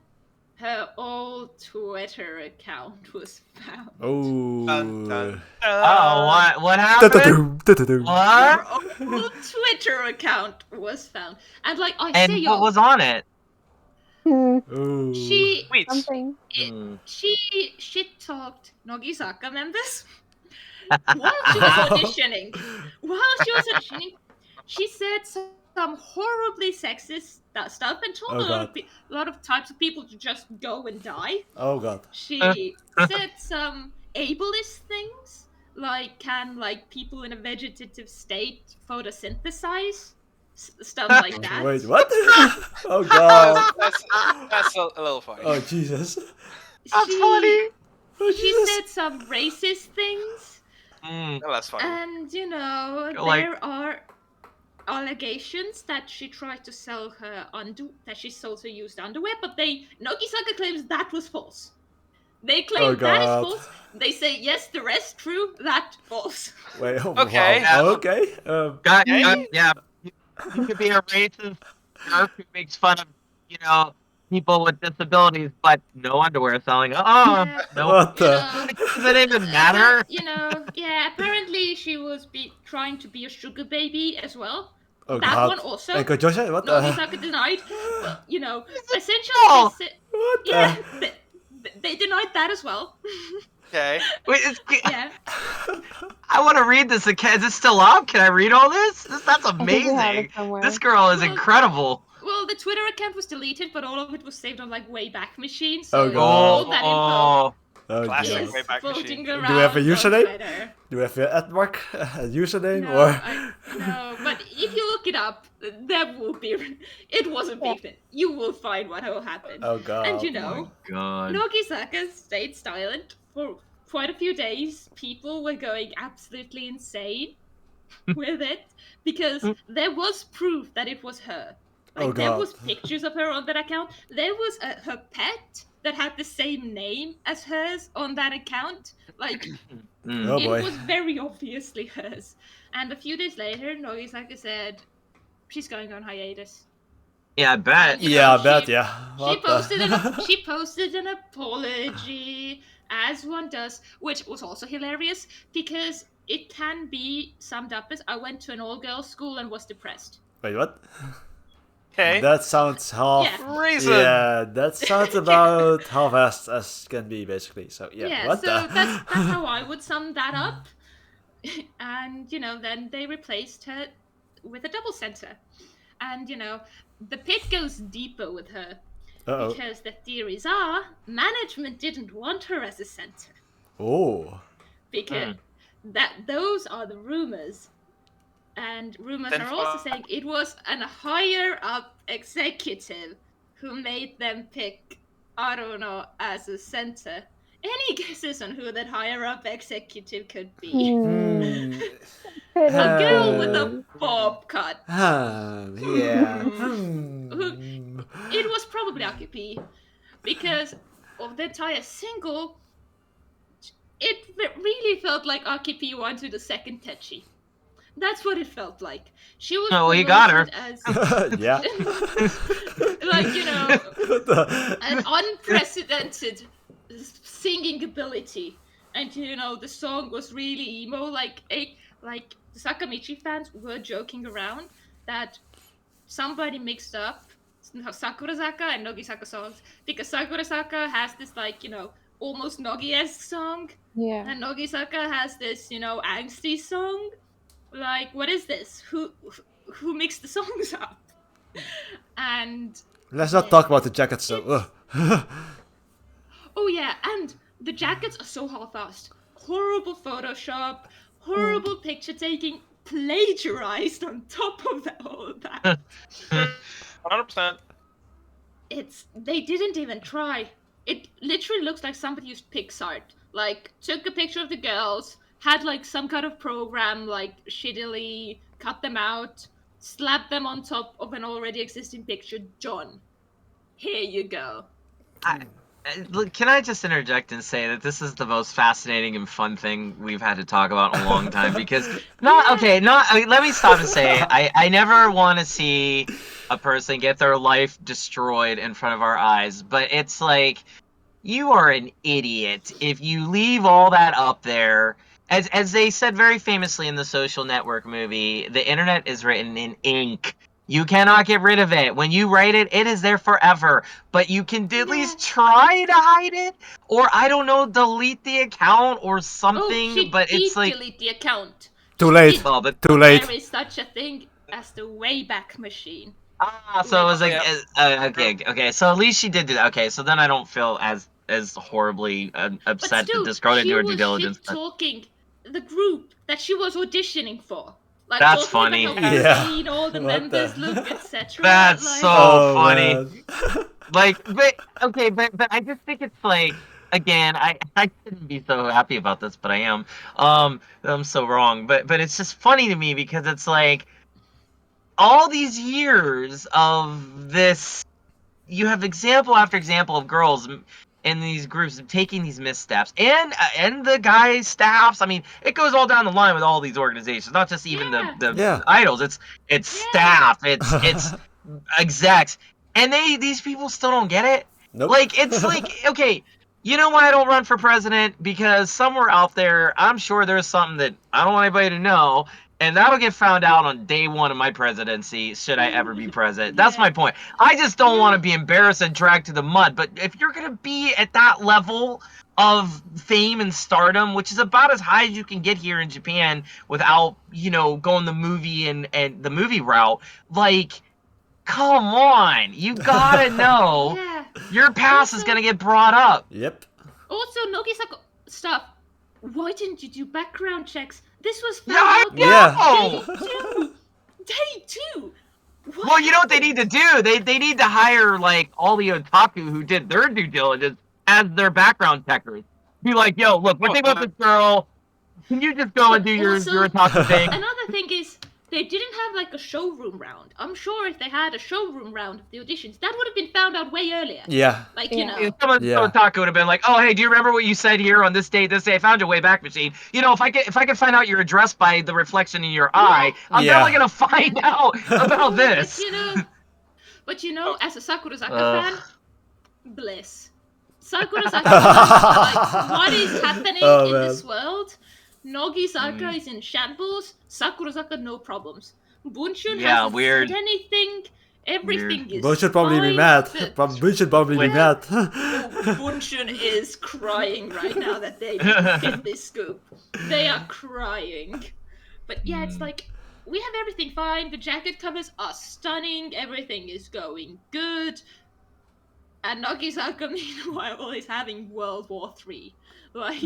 Speaker 2: Her old Twitter account was found.
Speaker 1: Oh.
Speaker 3: Dun, dun,
Speaker 5: Oh, what happened? What?
Speaker 2: Her old Twitter account was found. And like I
Speaker 5: And
Speaker 2: say,
Speaker 5: what was on it?
Speaker 1: Oh.
Speaker 2: she
Speaker 4: Something.
Speaker 2: she shit talked Nagisaka members while she was auditioning. She said some horribly sexist stuff and told a lot of types of people to just go and die.
Speaker 1: Oh god.
Speaker 2: She said some ableist things, like can like people in a vegetative state photosynthesize, stuff like that.
Speaker 1: Wait, what? Oh god.
Speaker 3: That's a little funny.
Speaker 1: Oh Jesus.
Speaker 5: That's funny.
Speaker 1: Oh,
Speaker 2: She
Speaker 1: Jesus.
Speaker 2: said some racist things,
Speaker 3: Well, that's funny.
Speaker 2: and you know
Speaker 5: Like-
Speaker 2: there are allegations that she tried to sell her that she sold her used underwear, but Nagisaka claims that was false. They claim that is
Speaker 1: God.
Speaker 2: false. They say yes, the rest true, that false.
Speaker 1: Wait. Oh,
Speaker 3: Okay.
Speaker 1: Wow. Okay.
Speaker 5: Yeah. You could be a racist jerk who makes fun of, people with disabilities, but no underwear selling.
Speaker 2: Yeah.
Speaker 5: No.
Speaker 1: What
Speaker 2: You
Speaker 1: the?
Speaker 2: know,
Speaker 5: Does it even matter?
Speaker 2: Apparently she was trying to be a sugar baby as well.
Speaker 1: Oh
Speaker 2: That
Speaker 1: god.
Speaker 2: one also.
Speaker 1: Hey, Kojosha, what the?
Speaker 2: Nagisaka denied. But, essentially,
Speaker 5: Oh.
Speaker 1: What the?
Speaker 2: yeah, they denied that as well.
Speaker 3: Okay.
Speaker 5: Wait,
Speaker 2: Yeah.
Speaker 5: I want to read this again. Is it still up? Can I read all this? That's
Speaker 4: I think we have
Speaker 5: amazing.
Speaker 4: it somewhere.
Speaker 5: This girl is
Speaker 2: Well,
Speaker 5: incredible.
Speaker 2: Well, the Twitter account was deleted, but all of it was saved on like Wayback Machine.
Speaker 1: Oh,
Speaker 2: So
Speaker 1: God.
Speaker 2: all that info
Speaker 1: Oh
Speaker 3: Classic.
Speaker 1: god.
Speaker 2: is
Speaker 3: Wayback
Speaker 2: floating
Speaker 3: Machine.
Speaker 2: around.
Speaker 1: Do we have a
Speaker 2: on
Speaker 1: username?
Speaker 2: Twitter.
Speaker 1: Do we have a @ a username
Speaker 2: No,
Speaker 1: or?
Speaker 2: no, but if you look it up, there will be. It was a big thing. You will find what will happen.
Speaker 1: Oh god.
Speaker 2: And you know,
Speaker 5: God.
Speaker 2: Nagisaka stayed silent for quite a few days. People were going absolutely insane with it because there was proof that it was her. Like
Speaker 1: Oh,
Speaker 2: there
Speaker 1: God.
Speaker 2: was pictures of her on that account. There was her pet that had the same name as hers on that account. Like
Speaker 1: Oh
Speaker 2: it
Speaker 1: boy.
Speaker 2: was very obviously hers. And a few days later, Nagisaka said she's going on hiatus.
Speaker 5: Yeah, I bet.
Speaker 1: Yeah, I bet.
Speaker 2: She-
Speaker 1: Yeah.
Speaker 2: She
Speaker 1: What
Speaker 2: posted,
Speaker 1: the?
Speaker 2: she posted an apology, as one does, which was also hilarious because it can be summed up as I went to an all-girls school and was depressed.
Speaker 1: Wait, what?
Speaker 3: Okay.
Speaker 1: That sounds half.
Speaker 2: Yeah.
Speaker 3: Reason.
Speaker 1: Yeah, that sounds about half-assed as can be, basically. So yeah. What
Speaker 2: so
Speaker 1: the?
Speaker 2: that's how I would sum that up. And then they replaced her with a double center. And the pit goes deeper with her.
Speaker 1: Uh-oh.
Speaker 2: Because the theories are management didn't want her as a center.
Speaker 1: Oh.
Speaker 2: Because those are the rumors. And rumors
Speaker 3: Then
Speaker 2: are also saying it was an higher up executive who made them pick Aruno as a center. Any guesses on who that higher up executive could be? A girl with a bob cut.
Speaker 1: Yeah.
Speaker 2: It was probably Akipi, because of the entire single, it really felt like Akipi wanted a second Techi. That's what it felt like. She was
Speaker 5: Oh, well, you got her.
Speaker 2: promoted as
Speaker 1: Yeah.
Speaker 2: like
Speaker 1: What the?
Speaker 2: an unprecedented singing ability, and the song was really emo. Like the Sakamichi fans were joking around that somebody mixed up Sakurazaka and Nagisaka songs because Sakurazaka has this almost Nogi-esque song,
Speaker 4: Yeah.
Speaker 2: and Nagisaka has this angsty song. Like, what is this? Who mixed the songs up? And
Speaker 1: Let's not talk about the jackets, though.
Speaker 2: oh yeah, and the jackets are so half-assed. Horrible Photoshop, horrible picture taking. plagiarized on top of all that.
Speaker 3: 100%.
Speaker 2: They didn't even try. It literally looks like somebody used PixArt. Like, took a picture of the girls, had like some kind of program, like shittily cut them out, slapped them on top of an already existing picture. Done. Here you go.
Speaker 5: Can I just interject and say that this is the most fascinating and fun thing we've had to talk about in a long time? Because let me stop and say I never want to see a person get their life destroyed in front of our eyes, but it's like, you are an idiot if you leave all that up there. As they said very famously in the Social Network movie, the internet is written in ink. You cannot get rid of it. When you write it, it is there forever. But you can at least try to hide it, or I don't know, delete the account or something. But it's like,
Speaker 2: delete the account.
Speaker 1: Too late. Too late.
Speaker 2: There is such a thing as the Wayback Machine.
Speaker 5: So it was like, okay. So at least she did do that. Okay, so then I don't feel as horribly upset that this girl didn't do her due diligence.
Speaker 2: Talking the group that she was auditioning for. Like,
Speaker 5: that's funny.
Speaker 2: All the members look, etc.
Speaker 5: That's
Speaker 2: like,
Speaker 5: so funny. Like, but I just think it's like, again, I shouldn't be so happy about this, but I am. I'm so wrong. But it's just funny to me because it's like, all these years of this, you have example after example of girls in these groups taking these missteps, and the guys' staffs. I mean, it goes all down the line with all these organizations, not just even the idols. It's staff, it's execs, and these people still don't get it. Nope. Like, it's like, okay, you know why I don't run for president? Because somewhere out there, I'm sure there's something that I don't want anybody to know. And that'll get found out on day one of my presidency, should I ever be president. That's my point. I just don't want to be embarrassed and dragged to the mud. But if you're going to be at that level of fame and stardom, which is about as high as you can get here in Japan without, going the movie and the movie route, like, come on. You got to know your past is going to get brought up.
Speaker 1: Yep.
Speaker 2: Also, Nogi-sako stuff. Why didn't you do background checks? This was found out day two. What?
Speaker 5: Well, you know what they need to do? They need to hire, like, all the otaku who did their due diligence as their background checkers. Be like, yo, look, we're thinking about this girl. Can you just go and do your otaku thing?
Speaker 2: Another thing is, they didn't have, like, a showroom round. I'm sure if they had a showroom round of the auditions, that would have been found out way earlier.
Speaker 1: Yeah.
Speaker 2: Like,
Speaker 5: Someone otaku would have been like, oh, hey, do you remember what you said here on this date? I found your Wayback Machine. If I can find out your address by the reflection in your eye, I'm definitely going to find out about this.
Speaker 2: But as a Sakurazaka fan, bliss. Sakurazaka fan, like, what is happening in this world? Nogi-saka is in shambles. Sakurazaka, no problems. Bunshun hasn't said anything. Everything is
Speaker 1: Bunshun should probably be mad. Bunshun should probably be mad.
Speaker 2: Bunshun is crying right now that they didn't get this scoop. They are crying. But yeah, it's like, we have everything fine. The jacket covers are stunning. Everything is going good. And Nogi-saka, meanwhile, is having World War III. Like...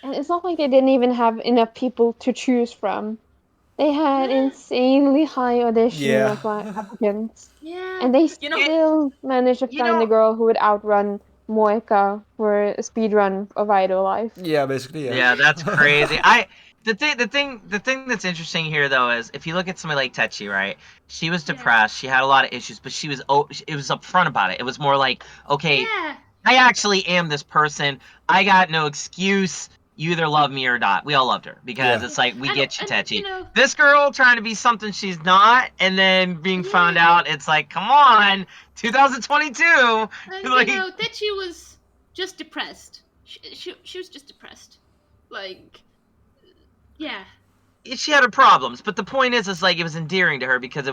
Speaker 4: And it's not like they didn't even have enough people to choose from. They had insanely high audition applicants.
Speaker 2: Yeah.
Speaker 4: And they still managed to find a girl who would outrun Moeka for a speedrun of NoAKBNoLife.
Speaker 1: Yeah, basically,
Speaker 5: Yeah, that's crazy. The thing that's interesting here, though, is if you look at somebody like Techi, right? She was depressed. She had a lot of issues, but it was upfront about it. It was more like, okay, I actually am this person. I got no excuse. You either love me or not. We all loved her because it's like, we get you, Techi. This girl trying to be something she's not, and then being found out, it's like, come on, 2022.
Speaker 2: And, Techi was just depressed. She was just depressed. Like, yeah.
Speaker 5: She had her problems, but the point is like, it was endearing to her because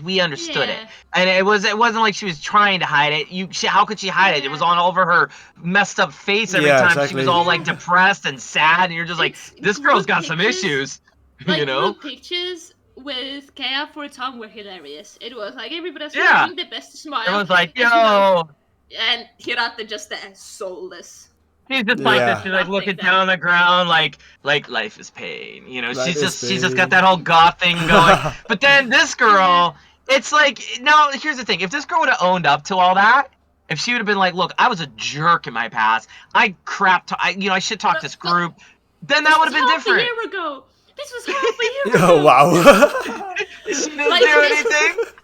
Speaker 5: we understood it, and it wasn't like she was trying to hide it. How could she hide it? It was on over her messed up face every time. She was all like depressed and sad, and you're just like, this girl's got some issues,
Speaker 2: like, group pictures with Kea for a time were hilarious. It was like everybody was doing their best to smile.
Speaker 5: It was like, yo,
Speaker 2: and Hirata just there, soulless.
Speaker 5: She's just like this. She's like looking down on the ground, like life is pain. You know, she's just got that whole goth thing going. But then this girl, it's like, now here's the thing: if this girl would have owned up to all that, if she would have been like, look, I was a jerk in my past, I shit talked this group, then that would have been different.
Speaker 2: A year ago. This was half a year ago.
Speaker 1: Oh wow.
Speaker 5: She didn't do anything.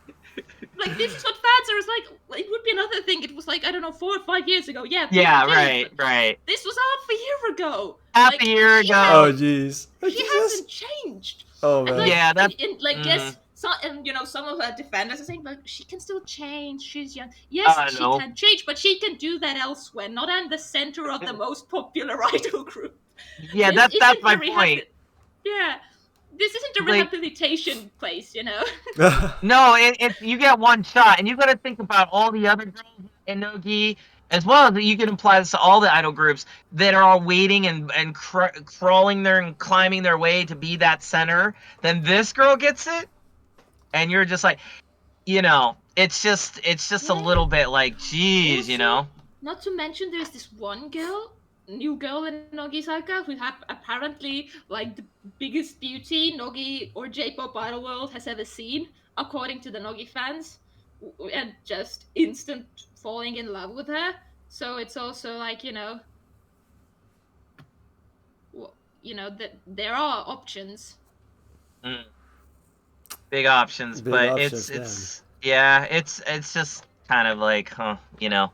Speaker 2: Like, this is what fans are. It's like, it would be another thing. It was like, I don't know, 4 or 5 years ago. Yeah.
Speaker 5: Yeah, right.
Speaker 2: This was half a year ago.
Speaker 5: Half a year ago.
Speaker 1: Oh jeez.
Speaker 2: She hasn't changed.
Speaker 1: Oh man.
Speaker 2: Like,
Speaker 5: yeah, that's.
Speaker 2: Yes. Some of her defenders are saying, like, she can still change. She's young. Yes, she can change, but she can do that elsewhere, not in the center of the most popular idol group.
Speaker 5: Yeah, that's my point.
Speaker 2: Yeah. This isn't a rehabilitation place, you know?
Speaker 5: No, you get one shot, and you got to think about all the other girls in Nogi, as well as you can apply this to all the idol groups that are all waiting and crawling there and climbing their way to be that center. Then this girl gets it, and you're just like, you know, it's just a little bit like, geez, also, you know?
Speaker 2: Not to mention there's this one new girl in Nogisaka who have apparently like the biggest beauty Nogi or J-pop idol world has ever seen, according to the Nogi fans, and just instant falling in love with her. So it's also like, you know, that there are options.
Speaker 5: Big options, but it's just kind of like, you know.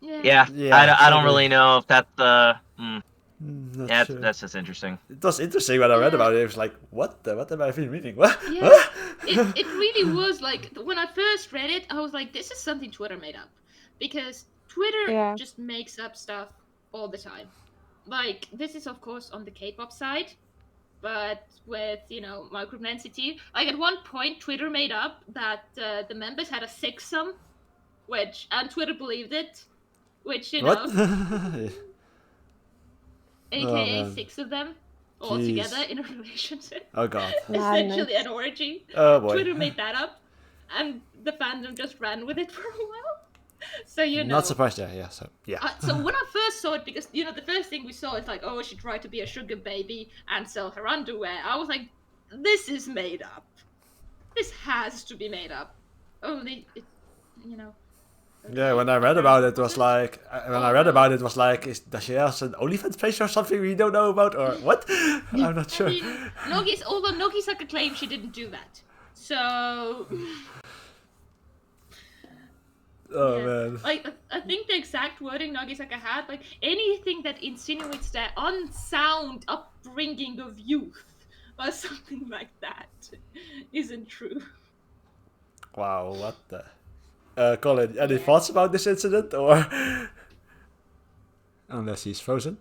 Speaker 5: Yeah. I don't really know if that's the. Sure. That's just interesting.
Speaker 1: It was interesting when I read about it. It was like, what am I even reading? What?
Speaker 2: Yeah. It really was like, when I first read it, I was like, this is something Twitter made up, because Twitter just makes up stuff all the time. Like, this is of course on the K-pop side, but with, you know, micro-density. Like, at one point, Twitter made up that the members had a sixsome, and Twitter believed it. Which, you know, aka 6 of them all together in a relationship.
Speaker 1: Oh god.
Speaker 2: Essentially an orgy.
Speaker 1: Oh boy.
Speaker 2: Twitter made that up, and the fandom just ran with it for a while. So, you know.
Speaker 1: Not surprised there, yeah. So
Speaker 2: when I first saw it, because, you know, the first thing we saw is like, oh, she tried to be a sugar baby and sell her underwear. I was like, this is made up. This has to be made up. Only, you know.
Speaker 1: Yeah, when I read about it, it was like, does she have an OnlyFans page or something we don't know about, or what? I'm not sure.
Speaker 2: I mean, Nogisaka claimed she didn't do that. So...
Speaker 1: man.
Speaker 2: Like, I think the exact wording Nogisaka had, like, anything that insinuates their unsound upbringing of youth, or something like that, isn't true.
Speaker 1: Wow, what the... Colin, any thoughts about this incident, or unless he's frozen?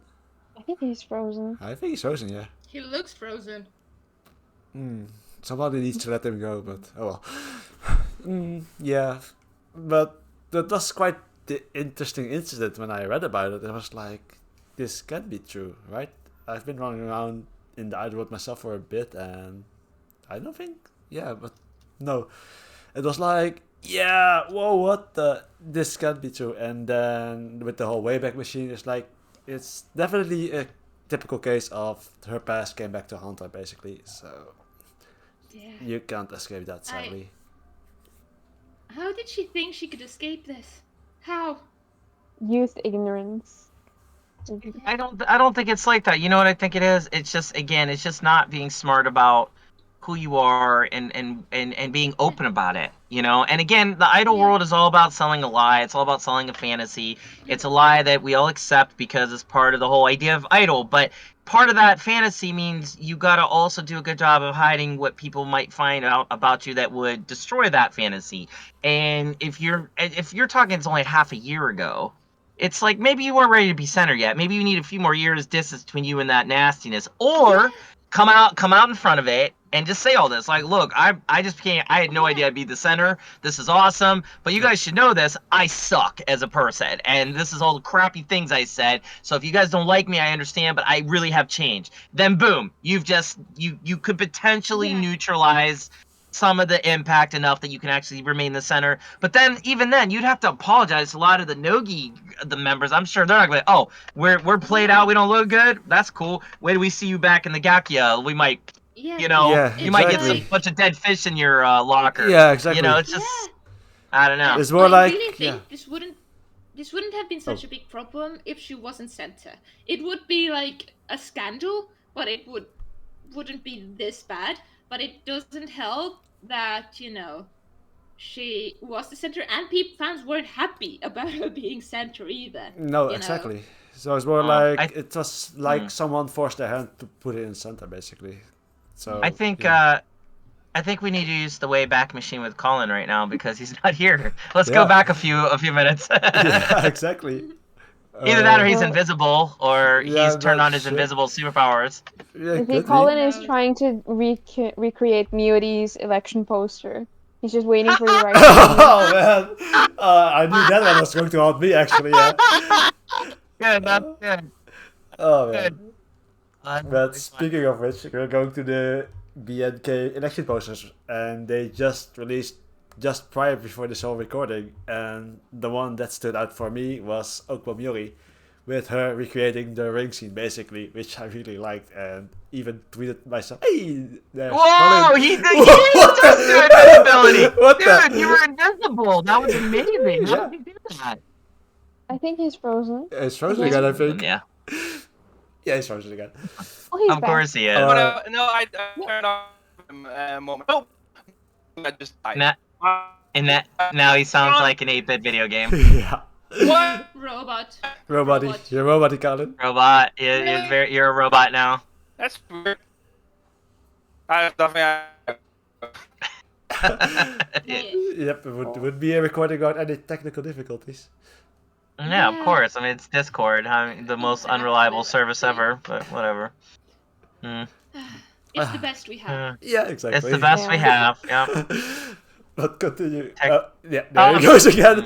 Speaker 4: I think he's frozen.
Speaker 1: I think he's frozen, yeah.
Speaker 2: He looks frozen.
Speaker 1: Somebody needs to let him go, but oh well. Yeah, but that was quite the interesting incident. When I read about it, it was like, this can't be true, right? I've been running around in the idol world myself for a bit, and I don't think, but no, it was like, yeah, whoa, what the? This can't be true. And then with the whole Wayback Machine, it's like, it's definitely a typical case of her past came back to haunt her, basically. So you can't escape that, sadly.
Speaker 2: How did she think she could escape this? How?
Speaker 4: Youth ignorance.
Speaker 5: I don't think it's like that. You know what I think it is? It's just not being smart about who you are and being open about it, you know? And again, the idol world is all about selling a lie. It's all about selling a fantasy. It's a lie that we all accept because it's part of the whole idea of idol. But part of that fantasy means you gotta also do a good job of hiding what people might find out about you that would destroy that fantasy. And if you're talking it's only half a year ago, it's like maybe you weren't ready to be center yet. Maybe you need a few more years distance between you and that nastiness. Or come out in front of it and just say all this. Like, look, I had no idea I'd be the center. This is awesome. But you guys should know this. I suck as a person. And this is all the crappy things I said. So if you guys don't like me, I understand, but I really have changed. Then boom, you could potentially neutralize some of the impact enough that you can actually remain the center. But then, even then, you'd have to apologize to a lot of the nogi, the members. I'm sure they're not going to, oh, we're played out, we don't look good. That's cool. Wait till we see you back in the Gakya. We might, you might get some bunch of dead fish in your locker.
Speaker 1: Yeah, exactly.
Speaker 5: It's just, I don't know.
Speaker 1: It's more like,
Speaker 2: really think this wouldn't have been such a big problem if she wasn't center. It would be like a scandal, but it wouldn't be this bad. But it doesn't help that, she was the center and fans weren't happy about her being center either.
Speaker 1: No, exactly. So it's more like, it was like someone forced their hand to put it in center, basically. So
Speaker 5: I think we need to use the Wayback Machine with Colin right now because he's not here. Let's go back a few minutes.
Speaker 1: Yeah, exactly.
Speaker 5: Either that or he's invisible, or he's turned on his invisible superpowers.
Speaker 1: Yeah,
Speaker 4: Colin is trying to recreate Miyori's election poster. He's just waiting for the right time.
Speaker 1: Oh, man. I knew that one was going to haunt me, actually, yeah.
Speaker 5: Good, that's good.
Speaker 1: Oh, man. But speaking of which, we're going to the BNK election posters, and they just released just prior before this whole recording, and the one that stood out for me was Okpo Miyori, with her recreating the ring scene, basically, which I really liked, and even tweeted myself, "Hey, there's
Speaker 5: whoa,
Speaker 1: Colin."
Speaker 5: he just did invisibility.
Speaker 1: What
Speaker 5: Dude, you were invisible. That was amazing. How did you do that?
Speaker 4: I think he's frozen.
Speaker 1: It's frozen again, I think.
Speaker 5: Yeah.
Speaker 1: Yeah, he's frozen again.
Speaker 4: Oh, he's
Speaker 5: Of
Speaker 4: back.
Speaker 5: course he is.
Speaker 3: No, I turned off moment. Oh, I just died.
Speaker 5: Now he sounds like an 8-bit video game.
Speaker 1: Yeah.
Speaker 2: What? Robot.
Speaker 1: You're roboty, Colin.
Speaker 5: Robot. You're a robot now.
Speaker 3: That's weird. I have nothing.
Speaker 1: Yep, it would be a recording without any technical difficulties.
Speaker 5: Yeah, of course. I mean, it's Discord, the most unreliable service ever, but whatever.
Speaker 2: It's the best we have.
Speaker 1: Yeah, exactly.
Speaker 5: It's the best we have, yeah.
Speaker 1: But continue. Yeah, there he goes again.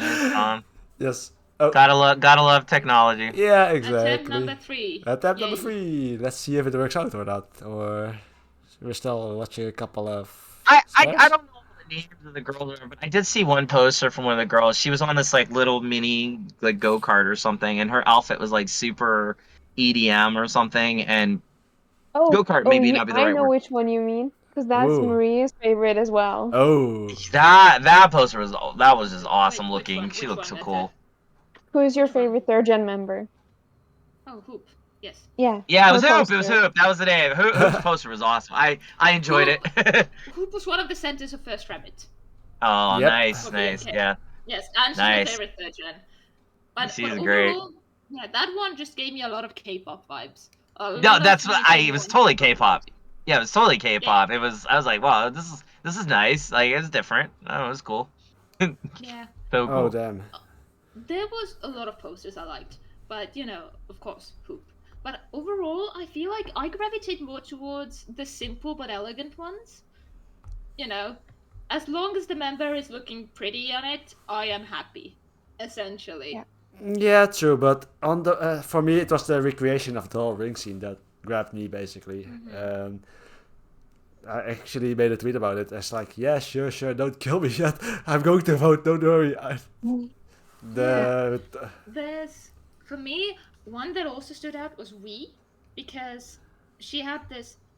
Speaker 1: Yes. Oh.
Speaker 5: Gotta love technology.
Speaker 1: Yeah, exactly.
Speaker 2: Attempt number 3.
Speaker 1: Attempt number 3. Let's see if it works out or not. Or we're still watching a couple of...
Speaker 5: I don't know the names of the girls, but I did see one poster from one of the girls. She was on this like little mini like go-kart or something, and her outfit was like super EDM or something, and go-kart maybe not be the right word.
Speaker 4: I know which one you mean, because that's Maria's favorite as well.
Speaker 1: Oh.
Speaker 5: That poster was just awesome looking. She looked so cool.
Speaker 4: Who is your favorite 3rd gen member?
Speaker 2: Oh, Hoop. Yes.
Speaker 4: Yeah.
Speaker 5: Yeah, it was Hoop. It was Hoop. That was the name. Hoop's poster was awesome. I enjoyed it.
Speaker 2: Hoop was one of the centers of First Rabbit.
Speaker 5: Oh, nice. Yeah.
Speaker 2: Yes, and she's my favorite 3rd gen. But
Speaker 5: she's great.
Speaker 2: Yeah, that one just gave me a lot of K-pop vibes.
Speaker 5: No, that's what it was totally K-pop. Yeah, it was totally K-pop. Yeah. I was like, wow, this is nice. Like, it's different. Oh, it was cool.
Speaker 2: Yeah.
Speaker 5: So cool.
Speaker 1: Oh, damn.
Speaker 2: There was a lot of posters I liked, but of course, Hoop. But overall, I feel like I gravitate more towards the simple but elegant ones. As long as the member is looking pretty on it, I am happy, essentially.
Speaker 1: Yeah, true, but on the for me, it was the recreation of the whole ring scene that grabbed me, basically. I actually made a tweet about it. I was like, yeah, sure, don't kill me yet. I'm going to vote, don't worry.
Speaker 2: There's, for me, one that also stood out was Wee, because she had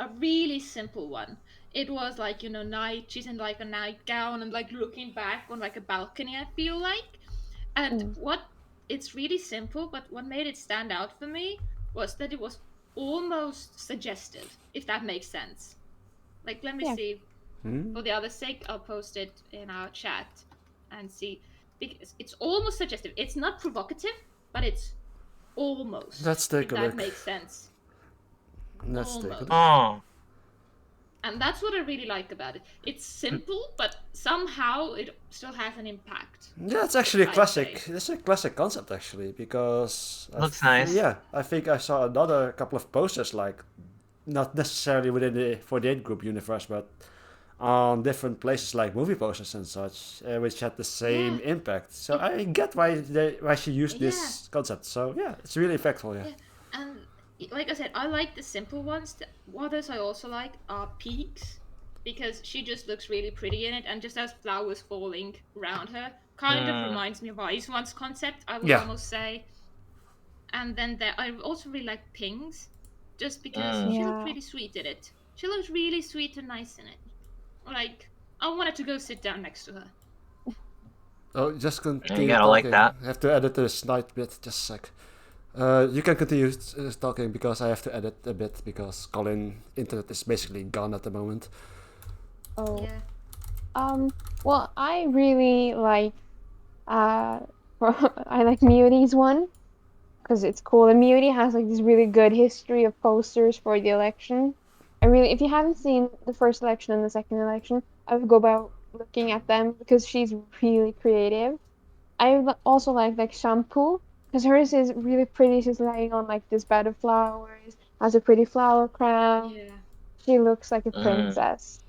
Speaker 2: a really simple one. It was like, night, she's in like a nightgown and like looking back on like a balcony, I feel like. And it's really simple, but what made it stand out for me was that it was almost suggestive, if that makes sense. Like, let me see. For the other sake, I'll post it in our chat and see. Because it's almost suggestive. It's not provocative, but it's almost.
Speaker 1: Let's take a look.
Speaker 2: That makes sense.
Speaker 1: Let's take a look.
Speaker 5: Oh.
Speaker 2: And that's what I really like about it. It's simple, but somehow it still has an impact.
Speaker 1: Yeah, it's actually a classic. It's a classic concept, actually, because...
Speaker 5: Looks nice.
Speaker 1: Yeah, I think I saw another couple of posters, like, not necessarily within the 48 group universe, but on different places like movie posters and such, which had the same impact. So I get why she used this concept. So yeah, it's really effective. Yeah.
Speaker 2: And like I said, I like the simple ones. The others I also like are peaks, because she just looks really pretty in it, and just has flowers falling around her. Kind of reminds me of Ice One's concept, I would almost say. And then I also really like Ping's, just because she looked really sweet in it. She looked really sweet and nice in it. Like, I wanted to go sit down next to her.
Speaker 1: Oh, just continue
Speaker 5: You gotta
Speaker 1: talking.
Speaker 5: like that.
Speaker 1: I have to edit this night bit, just a sec. You can continue talking because I have to edit a bit because Colin internet is basically gone at the moment.
Speaker 4: Oh.
Speaker 2: Yeah.
Speaker 4: Well, I really like I like Muty's one because it's cool. And Muty has like this really good history of posters for the election. If you haven't seen the first election and the second election, I would go about looking at them because she's really creative. I also like Shampoo because hers is really pretty. She's lying on like this bed of flowers, has a pretty flower crown.
Speaker 2: Yeah.
Speaker 4: She looks like a princess.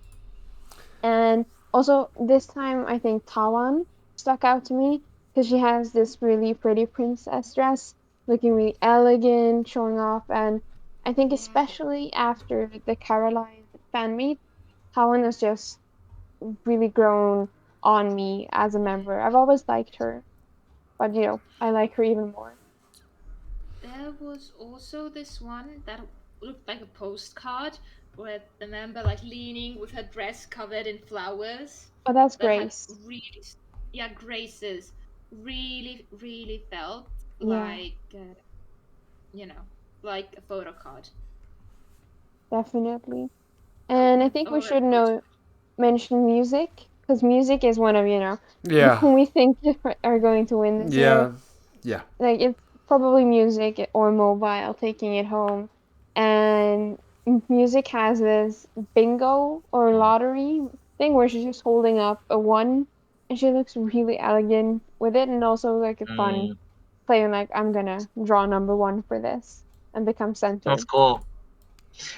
Speaker 4: And also this time I think Tawan stuck out to me because she has this really pretty princess dress, looking really elegant, showing off, and I think especially after the Caroline fan meet, Tawan has just really grown on me as a member. I've always liked her, but I like her even more.
Speaker 2: There was also this one that looked like a postcard with the member like leaning with her dress covered in flowers.
Speaker 4: Oh, that's Grace.
Speaker 2: Grace's really, really felt like, like a photo card.
Speaker 4: Definitely. And I think we should mention music, because music is one of, who we think are going to win this year.
Speaker 1: Yeah.
Speaker 4: Like, it's probably music or mobile taking it home. And music has this bingo or lottery thing where she's just holding up a 1, and she looks really elegant with it, and also like a fun playing like, I'm gonna draw number 1 for this and become center.
Speaker 5: That's cool.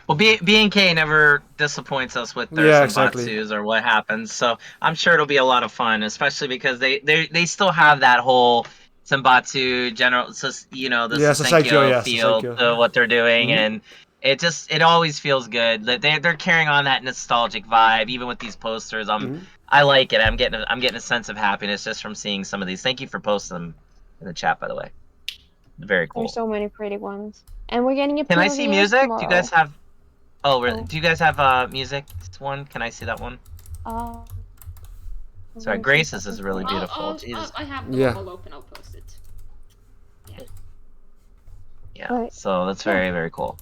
Speaker 5: Well, BNK never disappoints us with their Senbatsus or what happens, so I'm sure it'll be a lot of fun, especially because they still have that whole Senbatsu general, the Sousenkyo feel to what they're doing, and it always feels good. They're carrying on that nostalgic vibe, even with these posters. I like it. I'm getting a sense of happiness just from seeing some of these. Thank you for posting them in the chat, by the way. Very cool.
Speaker 4: There's so many pretty ones. And we're getting a
Speaker 5: Can I see music?
Speaker 4: tomorrow.
Speaker 5: Do you guys have? Oh, really? Do you guys have music? One? Can I see that one? Sorry, Grace's is really beautiful. Jesus.
Speaker 2: I have the all open. I'll post it.
Speaker 5: Yeah. So that's very, very cool.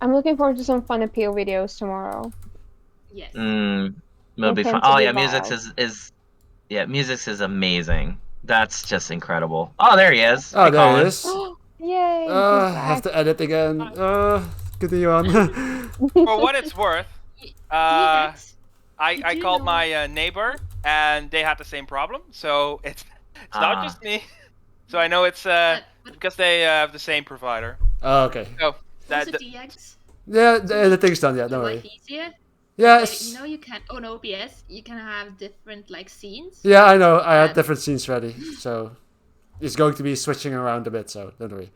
Speaker 4: I'm looking forward to some fun appeal videos tomorrow.
Speaker 2: Yes.
Speaker 5: It'll be fun. Oh yeah, Music's is amazing. That's just incredible. Oh, there he is.
Speaker 1: Oh, there he is.
Speaker 4: Yay!
Speaker 1: I have to edit again. Continue on.
Speaker 3: For what it's worth, I called my neighbor, and they had the same problem. So it's not just me. So I know it's because they have the same provider.
Speaker 1: Oh, okay.
Speaker 3: So
Speaker 2: DX?
Speaker 1: Yeah, the editing's done. Yeah, don't worry.
Speaker 2: Easier.
Speaker 1: Yes.
Speaker 2: You can on OBS. You can have different scenes.
Speaker 1: Yeah, I know. I had different scenes ready, so it's going to be switching around a bit. So don't worry.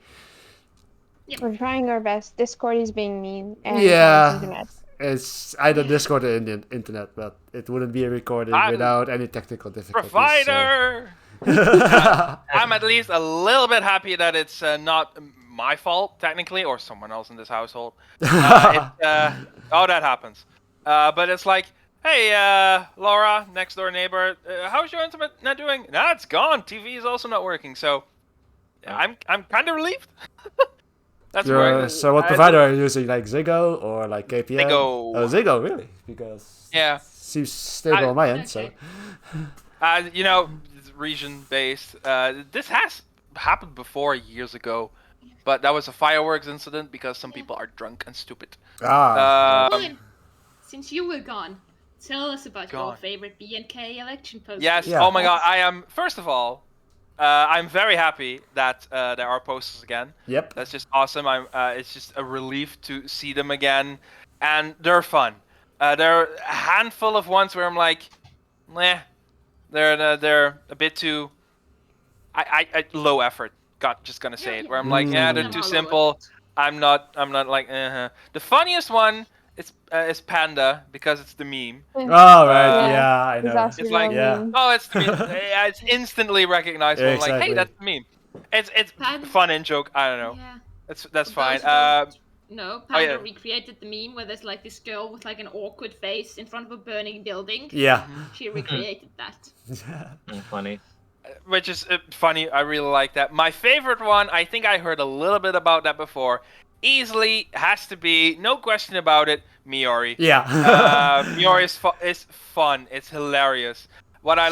Speaker 2: Yep.
Speaker 4: We're trying our best. Discord is being mean. And
Speaker 1: yeah, it's either Discord or internet, but it wouldn't be recorded without any technical difficulties.
Speaker 3: Provider. So. I'm at least a little bit happy that it's not my fault technically, or someone else in this household. That happens. But it's like, hey, Laura, next door neighbor, how's your internet doing? Nah, it's gone. TV is also not working. So I'm kind of relieved. That's right.
Speaker 1: So what provider are you using, like Ziggo or like KPN?
Speaker 3: Ziggo.
Speaker 1: Oh, Ziggo, really? Because seems stable on my end. So
Speaker 3: region based. This has happened before years ago, but that was a fireworks incident because some people are drunk and stupid.
Speaker 2: Since you were gone, tell us about your favorite BNK election posters.
Speaker 3: Yes. Oh my God. I am. First of all, I'm very happy that there are posters again.
Speaker 1: Yep.
Speaker 3: That's just awesome. It's just a relief to see them again, and they're fun. There are a handful of ones where I'm like, meh. They're a bit too, low effort. Just gonna say it. Where I'm like, they're too simple. I'm not like. The funniest one is Panda because it's the meme.
Speaker 1: Oh right,
Speaker 3: Yeah.
Speaker 1: I know.
Speaker 4: Disaster
Speaker 3: It's like,
Speaker 1: Yeah.
Speaker 3: oh, it's the meme. Yeah, it's instantly recognizable.
Speaker 1: Yeah,
Speaker 3: I'm like, hey,
Speaker 1: exactly.
Speaker 3: that's the meme. It's
Speaker 2: Panda-
Speaker 3: fun in joke. I don't know.
Speaker 2: Yeah.
Speaker 3: That's
Speaker 2: For
Speaker 3: fine.
Speaker 2: those who don't know,
Speaker 3: Oh
Speaker 2: Panda
Speaker 3: yeah.
Speaker 2: recreated the meme where there's like this girl with like an awkward face in front of a burning building.
Speaker 1: Yeah.
Speaker 2: She recreated that.
Speaker 5: Funny.
Speaker 3: Which is funny. I really like that. My favorite one, I think I heard a little bit about that before. Easily has to be, no question about it, Miori.
Speaker 1: Yeah.
Speaker 3: Miori is fun. It's hilarious. What I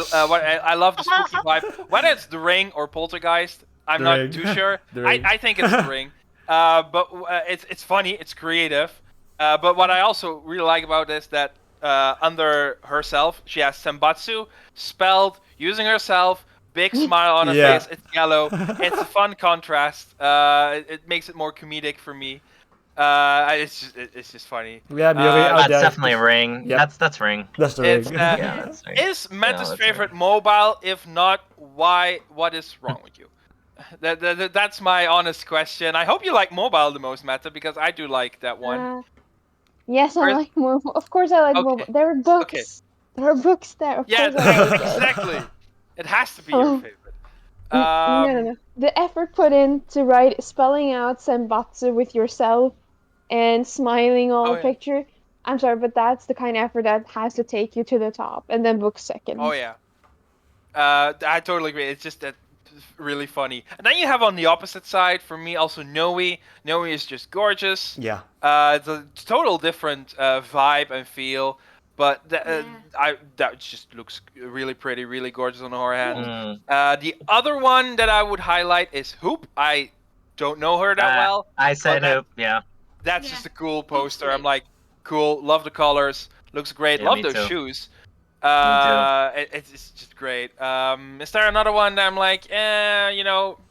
Speaker 3: love the spooky vibe. Whether it's The Ring or Poltergeist, I'm
Speaker 1: The
Speaker 3: not
Speaker 1: Ring.
Speaker 3: too sure.
Speaker 1: The Ring.
Speaker 3: I think it's The Ring. But it's funny. It's creative. But what I also really like about this that under herself she has Senbatsu spelled using herself. Big smile on her face. It's yellow. It's a fun contrast. It makes it more comedic for me. It's just funny.
Speaker 1: Yeah, Miori out
Speaker 5: That's
Speaker 1: there.
Speaker 5: definitely Ring.
Speaker 1: Yep.
Speaker 5: That's Ring.
Speaker 1: That's the Ring.
Speaker 5: Yeah, that's Ring.
Speaker 3: Is Mette's
Speaker 5: that's
Speaker 3: favorite
Speaker 5: Ring.
Speaker 3: mobile? If not, why? What is wrong with you? That's my honest question. I hope you like mobile the most, Mette, because I do like that one.
Speaker 4: Yes, I like mobile. Of course, I like mobile. There are books.
Speaker 3: Okay.
Speaker 4: There are books there. Of
Speaker 3: Yeah,
Speaker 4: course I like it.
Speaker 3: exactly. It has to be your favorite.
Speaker 4: No. The effort put in to write spelling out Senbatsu with yourself and smiling all picture. I'm sorry, but that's the kind of effort that has to take you to the top, and then books second.
Speaker 3: Oh yeah. I totally agree. It's just that really funny. And then you have on the opposite side for me also Noe. Noe is just gorgeous.
Speaker 1: Yeah.
Speaker 3: It's a total different vibe and feel. But that just looks really pretty, really gorgeous on her hand. The other one that I would highlight is Hoop. I don't know her that well.
Speaker 5: I said Hoop, yeah.
Speaker 3: That's just a cool poster. I'm like, cool, love the colors, looks great, love those shoes. It's just great. Is there another one that I'm like,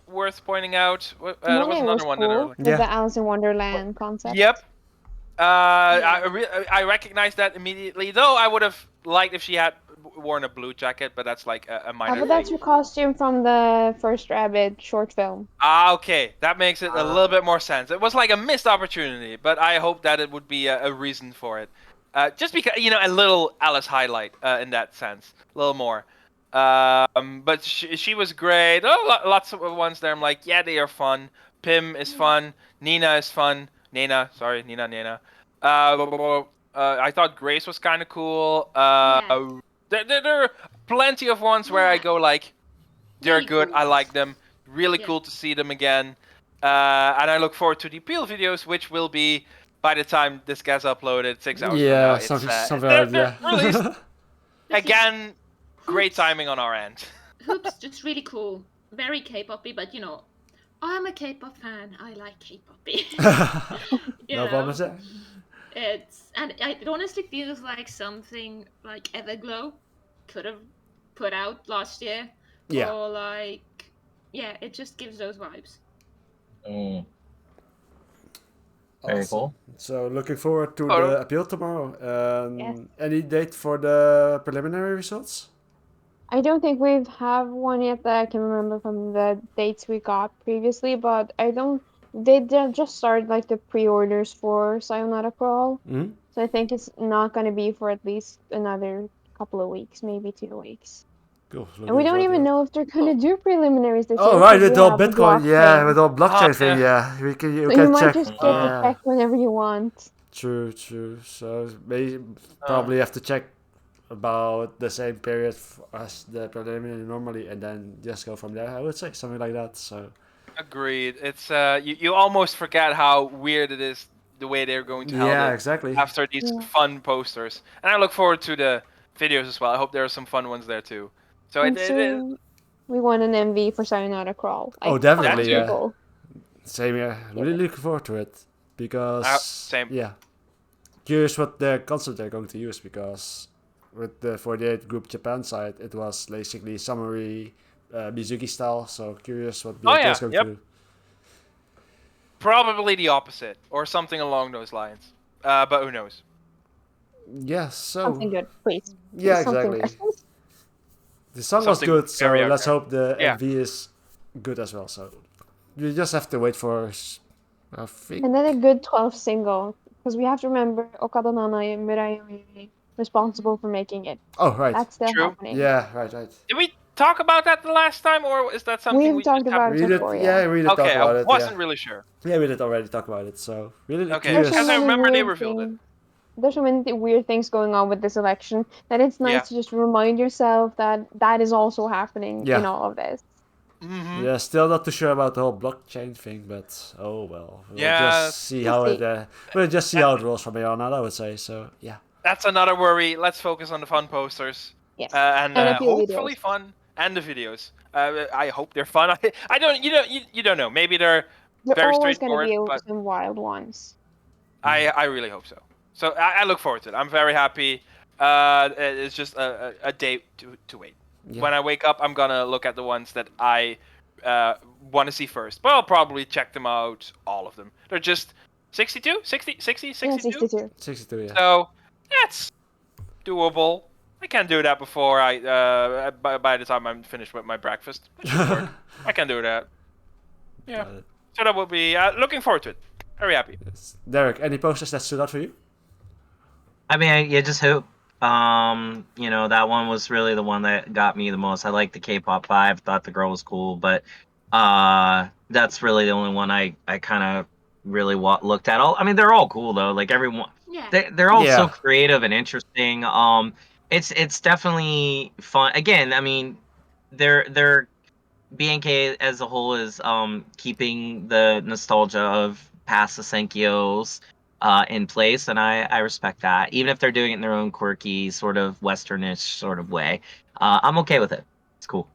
Speaker 3: worth pointing out? There was another one that I like.
Speaker 4: The Alice in Wonderland concept.
Speaker 3: Yep. I recognize that immediately. Though I would have liked if she had worn a blue jacket, but that's like a minor thing.
Speaker 4: But that's your costume from the First Rabbit short film.
Speaker 3: Okay. That makes it a little bit more sense. It was like a missed opportunity, but I hope that it would be a reason for it. Just because, a little Alice highlight in that sense. A little more. But she was great. Lots of ones there. I'm like, yeah, they are fun. Pim is fun. Nina is fun. Nina. I thought Grace was kind of cool. There are plenty of ones where I go like, they're really good. Cool. I like them. Really cool to see them again. And I look forward to the Peel videos, which will be by the time this gets uploaded 6 hours from now. Something released. Again, great timing on our end.
Speaker 2: Hoop's just really cool. Very K-poppy, but I'm a K-pop fan. I like K-poppy.
Speaker 1: No problem there.
Speaker 2: It honestly feels like something like Everglow could have put out last year.
Speaker 1: Yeah.
Speaker 2: Or it just gives those vibes.
Speaker 5: Very cool.
Speaker 1: So looking forward to the appeal tomorrow. Any date for the preliminary results?
Speaker 4: I don't think we have one yet that I can remember from the dates we got previously, but they just started like the pre-orders for Sayonara Crawl.
Speaker 1: Mm-hmm.
Speaker 4: So I think it's not going to be for at least another couple of weeks, maybe 2 weeks.
Speaker 1: Cool.
Speaker 4: And we don't even know if they're going to do preliminaries this year.
Speaker 1: Oh, right, with all Bitcoin, with all blockchain thing, You can
Speaker 4: you might
Speaker 1: check.
Speaker 4: just get to check whenever you want.
Speaker 1: True. So probably have to check about the same period as the preliminary normally, and then just go from there. I would say something like that. So.
Speaker 3: Agreed. It's you almost forget how weird it is the way they're going to handle it
Speaker 1: exactly.
Speaker 3: After these fun posters, and I look forward to the videos as well. I hope there are some fun ones there too. So
Speaker 4: we want an MV for Sayonara Crawl.
Speaker 1: Definitely, Same here. Really looking forward to it because
Speaker 3: same.
Speaker 1: Yeah, curious what the concept they're going to use because with the 48 Group Japan side, it was basically summary Mizuki style. So curious what BLK is going to do.
Speaker 3: Probably the opposite or something along those lines, but who knows?
Speaker 1: Yeah, so
Speaker 4: something good, please.
Speaker 1: Yeah, exactly. The song was good, so let's hope the MV is good as well. So you just have to wait for, I think.
Speaker 4: And then a good 12 single because we have to remember Okada Nana and Mirai responsible for making it.
Speaker 1: Oh, right.
Speaker 4: That's still happening.
Speaker 1: Yeah, right.
Speaker 3: Did we talk about that the last time, or is that something
Speaker 4: We've talked about it before,
Speaker 1: yeah. We did talk about it.
Speaker 3: I wasn't really sure.
Speaker 1: Yeah, we did already talk about it, so really
Speaker 3: Okay,
Speaker 1: curious.
Speaker 3: because I remember they revealed it.
Speaker 4: There's so many weird things going on with this election that it's nice to just remind yourself that that is also happening in all of this.
Speaker 3: Mm-hmm.
Speaker 1: Yeah, still not too sure about the whole blockchain thing, but oh well. We'll just see how it rolls from here on out, I would say. So yeah.
Speaker 3: That's another worry. Let's focus on the fun posters.
Speaker 4: Yes.
Speaker 3: And hopefully fun, and the videos. I hope they're fun. I don't. You don't know. Maybe they're very straightforward.
Speaker 4: There's always going to be some wild ones.
Speaker 3: I really hope so. So I look forward to it. I'm very happy. It's just a day to wait. Yeah. When I wake up, I'm gonna look at the ones that I want to see first. But I'll probably check them out, all of them. They're just 62? 60? 60? 62?
Speaker 4: Yeah,
Speaker 1: 62, yeah.
Speaker 3: So that's doable. I can do that before by the time I'm finished with my breakfast. It should work. I can do that. Yeah. So that will be looking forward to it. Very happy.
Speaker 1: Yes. Derek, any posters that stood out for you?
Speaker 5: I mean, I just hope. That one was really the one that got me the most. I liked the Kpop vibe. Thought the girl was cool, but that's really the only one I kind of really looked at. They're all cool though. Like everyone, they're all so creative and interesting. It's definitely fun. Again, I mean, they're BNK as a whole is keeping the nostalgia of past Sousenkyos in place, and I respect that. Even if they're doing it in their own quirky, sort of westernish sort of way, I'm okay with it. It's cool.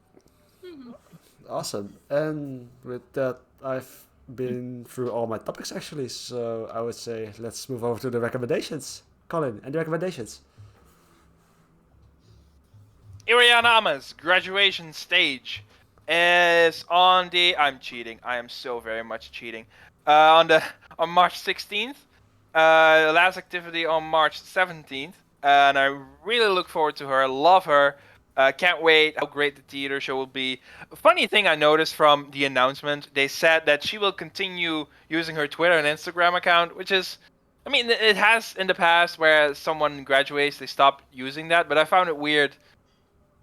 Speaker 1: Awesome. And with that, I've been through all my topics actually, so I would say let's move over to the recommendations. Colin, any recommendations?
Speaker 3: Irianama's graduation stage is on the... I'm cheating. I am so very much cheating. On March 16th. Last activity on March 17th. And I really look forward to her. Love her. Can't wait how great the theater show will be. A funny thing I noticed from the announcement, they said that she will continue using her Twitter and Instagram account, which is... I mean, it has in the past where someone graduates, they stop using that. But I found it weird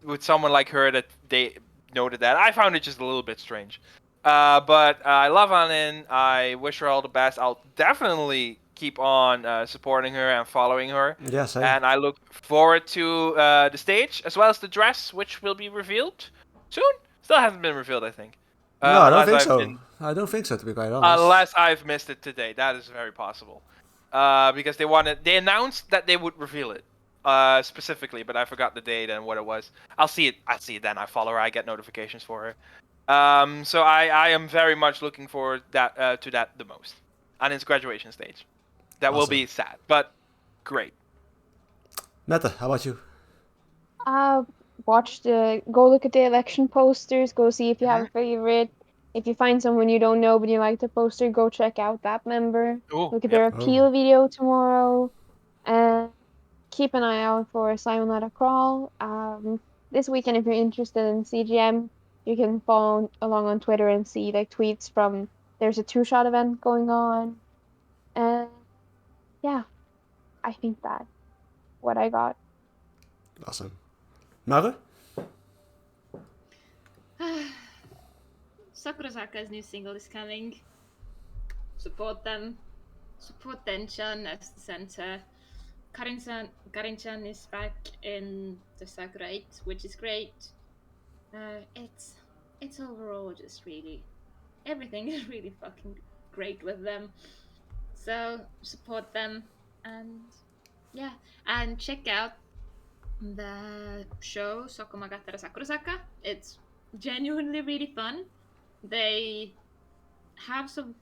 Speaker 3: with someone like her that they noted that. I found it just a little bit strange. But I love Anin. I wish her all the best. I'll definitely keep on supporting her and following her.
Speaker 1: Yes,
Speaker 3: and I look forward to the stage as well as the dress, which will be revealed soon. Still hasn't been revealed, I think.
Speaker 1: No, I don't think so. I don't think so, to be quite honest.
Speaker 3: Unless I've missed it today. That is very possible. Because they announced that they would reveal it. Specifically, but I forgot the date and what it was. I'll see it then. I follow her. I get notifications for her. So I am very much looking forward to that the most. And its graduation stage. That will be sad, but great.
Speaker 1: Mette, how about you?
Speaker 4: Go look at the election posters. Go see if you have a favorite. If you find someone you don't know but you like the poster, go check out that member. Look at their appeal video tomorrow. And keep an eye out for Sayonara Crawl. This weekend, if you're interested in CGM, you can follow along on Twitter and see like tweets from there's a 2-shot event going on. And yeah, I think that's what I got.
Speaker 1: Awesome. Maru?
Speaker 2: Sakurasaka's new single is coming. Support them. Support Denchan as the center. Karin-chan is back in the Sakura 8, which is great. It's overall just really... Everything is really fucking great with them. So, support them. And, yeah. And check out the show Sokomagatara Sakurasaka. It's genuinely really fun. They have some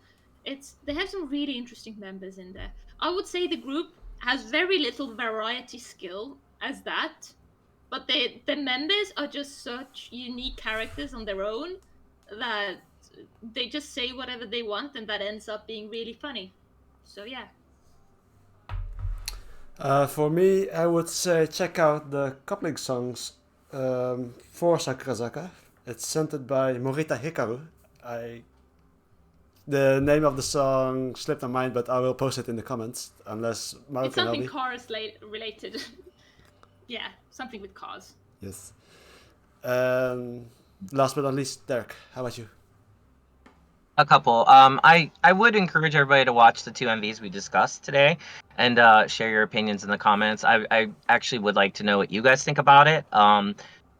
Speaker 2: really interesting members in there. I would say the group has very little variety skill as that, but the members are just such unique characters on their own that they just say whatever they want, and that ends up being really funny. So yeah.
Speaker 1: For me, I would say check out the coupling songs for Sakurasaka. It's centered by Morita Hikaru. I The name of the song slipped my mind, but I will post it in the comments. Unless Maru
Speaker 2: It's something cars related. Yeah, something with cars.
Speaker 1: Yes. Last but not least, Derek, how about you?
Speaker 5: A couple. I would encourage everybody to watch the two MVs we discussed today and share your opinions in the comments. I actually would like to know what you guys think about it.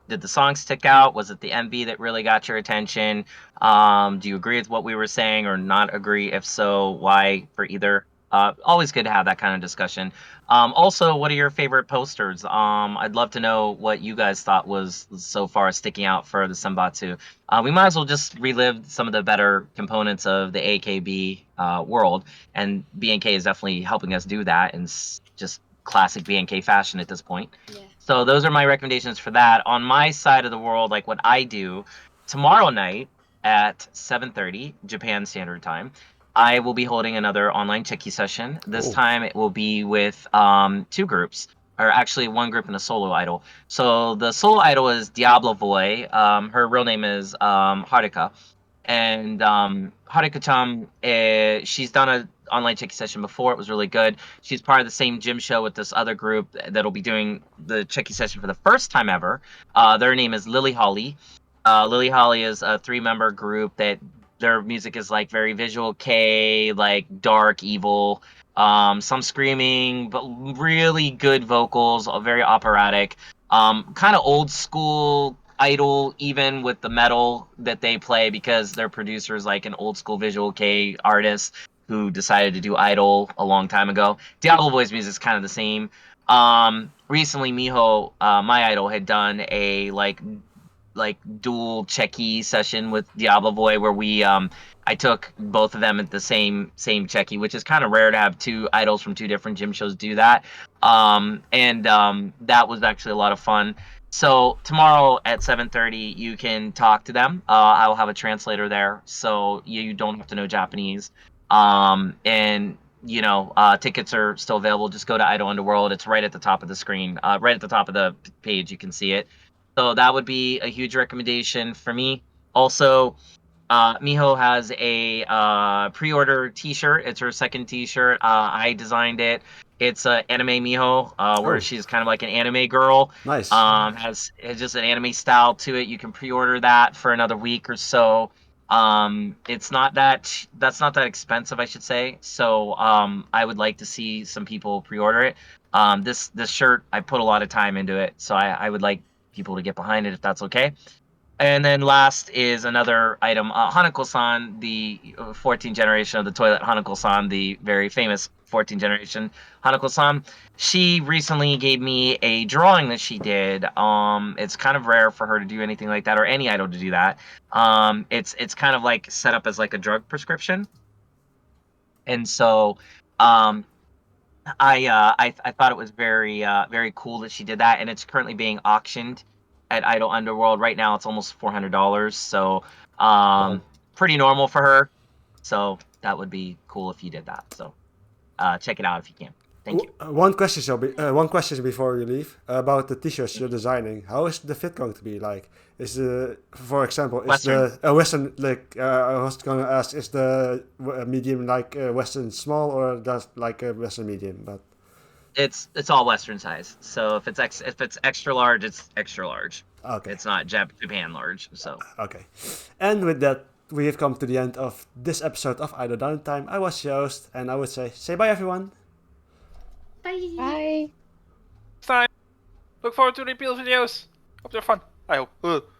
Speaker 5: Did the song stick out? Was it the MV that really got your attention? Do you agree with what we were saying or not agree? If so, why for either? Always good to have that kind of discussion. Also, what are your favorite posters? I'd love to know what you guys thought was so far sticking out for the Senbatsu. We might as well just relive some of the better components of the AKB world, and BNK is definitely helping us do that in just classic BNK fashion at this point.
Speaker 2: Yeah.
Speaker 5: So those are my recommendations for that. On my side of the world, like what I do, tomorrow night at 7:30 Japan Standard Time, I will be holding another online Cheki session. This time it will be with two groups, or actually one group and a solo idol. So the solo idol is Diablo Boy. Her real name is Harika. And Harika-chan, she's done an online Cheki session before. It was really good. She's part of the same gym show with this other group that'll be doing the Cheki session for the first time ever. Their name is Lily Holly. Lily Holly is a 3-member group that their music is like very visual kei, like dark, evil, some screaming, but really good vocals, very operatic, kind of old school idol, even with the metal that they play, because their producer is like an old school visual kei artist who decided to do idol a long time ago. Diablo Boy's music is kind of the same. Recently Miho, my idol, had done a like dual Cheki session with Diablo Boy where we I took both of them at the same Cheki, which is kind of rare to have two idols from two different gym shows do that. That was actually a lot of fun. So tomorrow at 7:30 you can talk to them. I will have a translator there, so you don't have to know Japanese. And you know, tickets are still available. Just go to Idol Underworld. It's right at the top of the screen, right at the top of the page. You can see it. So that would be a huge recommendation for me. Also, Miho has a pre-order T-shirt. It's her second T-shirt. I designed it. It's anime Miho, where she's kind of like an anime girl.
Speaker 1: Nice.
Speaker 5: Has just an anime style to it. You can pre-order that for another week or so. It's not that's not that expensive, I should say. So I would like to see some people pre-order it. This shirt, I put a lot of time into it, so I would like people to get behind it if that's okay. And then last is another item, Hanako-san, the 14th generation of the toilet Hanako-san, the very famous 14th generation Hanako-san. She recently gave me a drawing that she did. It's kind of rare for her to do anything like that, or any idol to do that. It's kind of like set up as like a drug prescription. And so I thought it was very very cool that she did that, and it's currently being auctioned at Idol Underworld. Right now it's almost $400, so pretty normal for her. So that would be cool if you did that. So check it out if you can. Thank you.
Speaker 1: One question before you leave about the t-shirts you're designing. How is the fit going to be like? Is for example,
Speaker 5: Western.
Speaker 1: Western, like I was going to ask, is the medium like Western small or just like a Western medium? But
Speaker 5: it's all Western size. So if it's extra large, it's extra large.
Speaker 1: Okay.
Speaker 5: It's not Japan large. So
Speaker 1: okay. And with that, we have come to the end of this episode of Idol Downtime. I was your host, and I would say bye everyone.
Speaker 2: Bye.
Speaker 4: Bye.
Speaker 3: Time. Look forward to the repeal videos. Hope they're fun. I hope.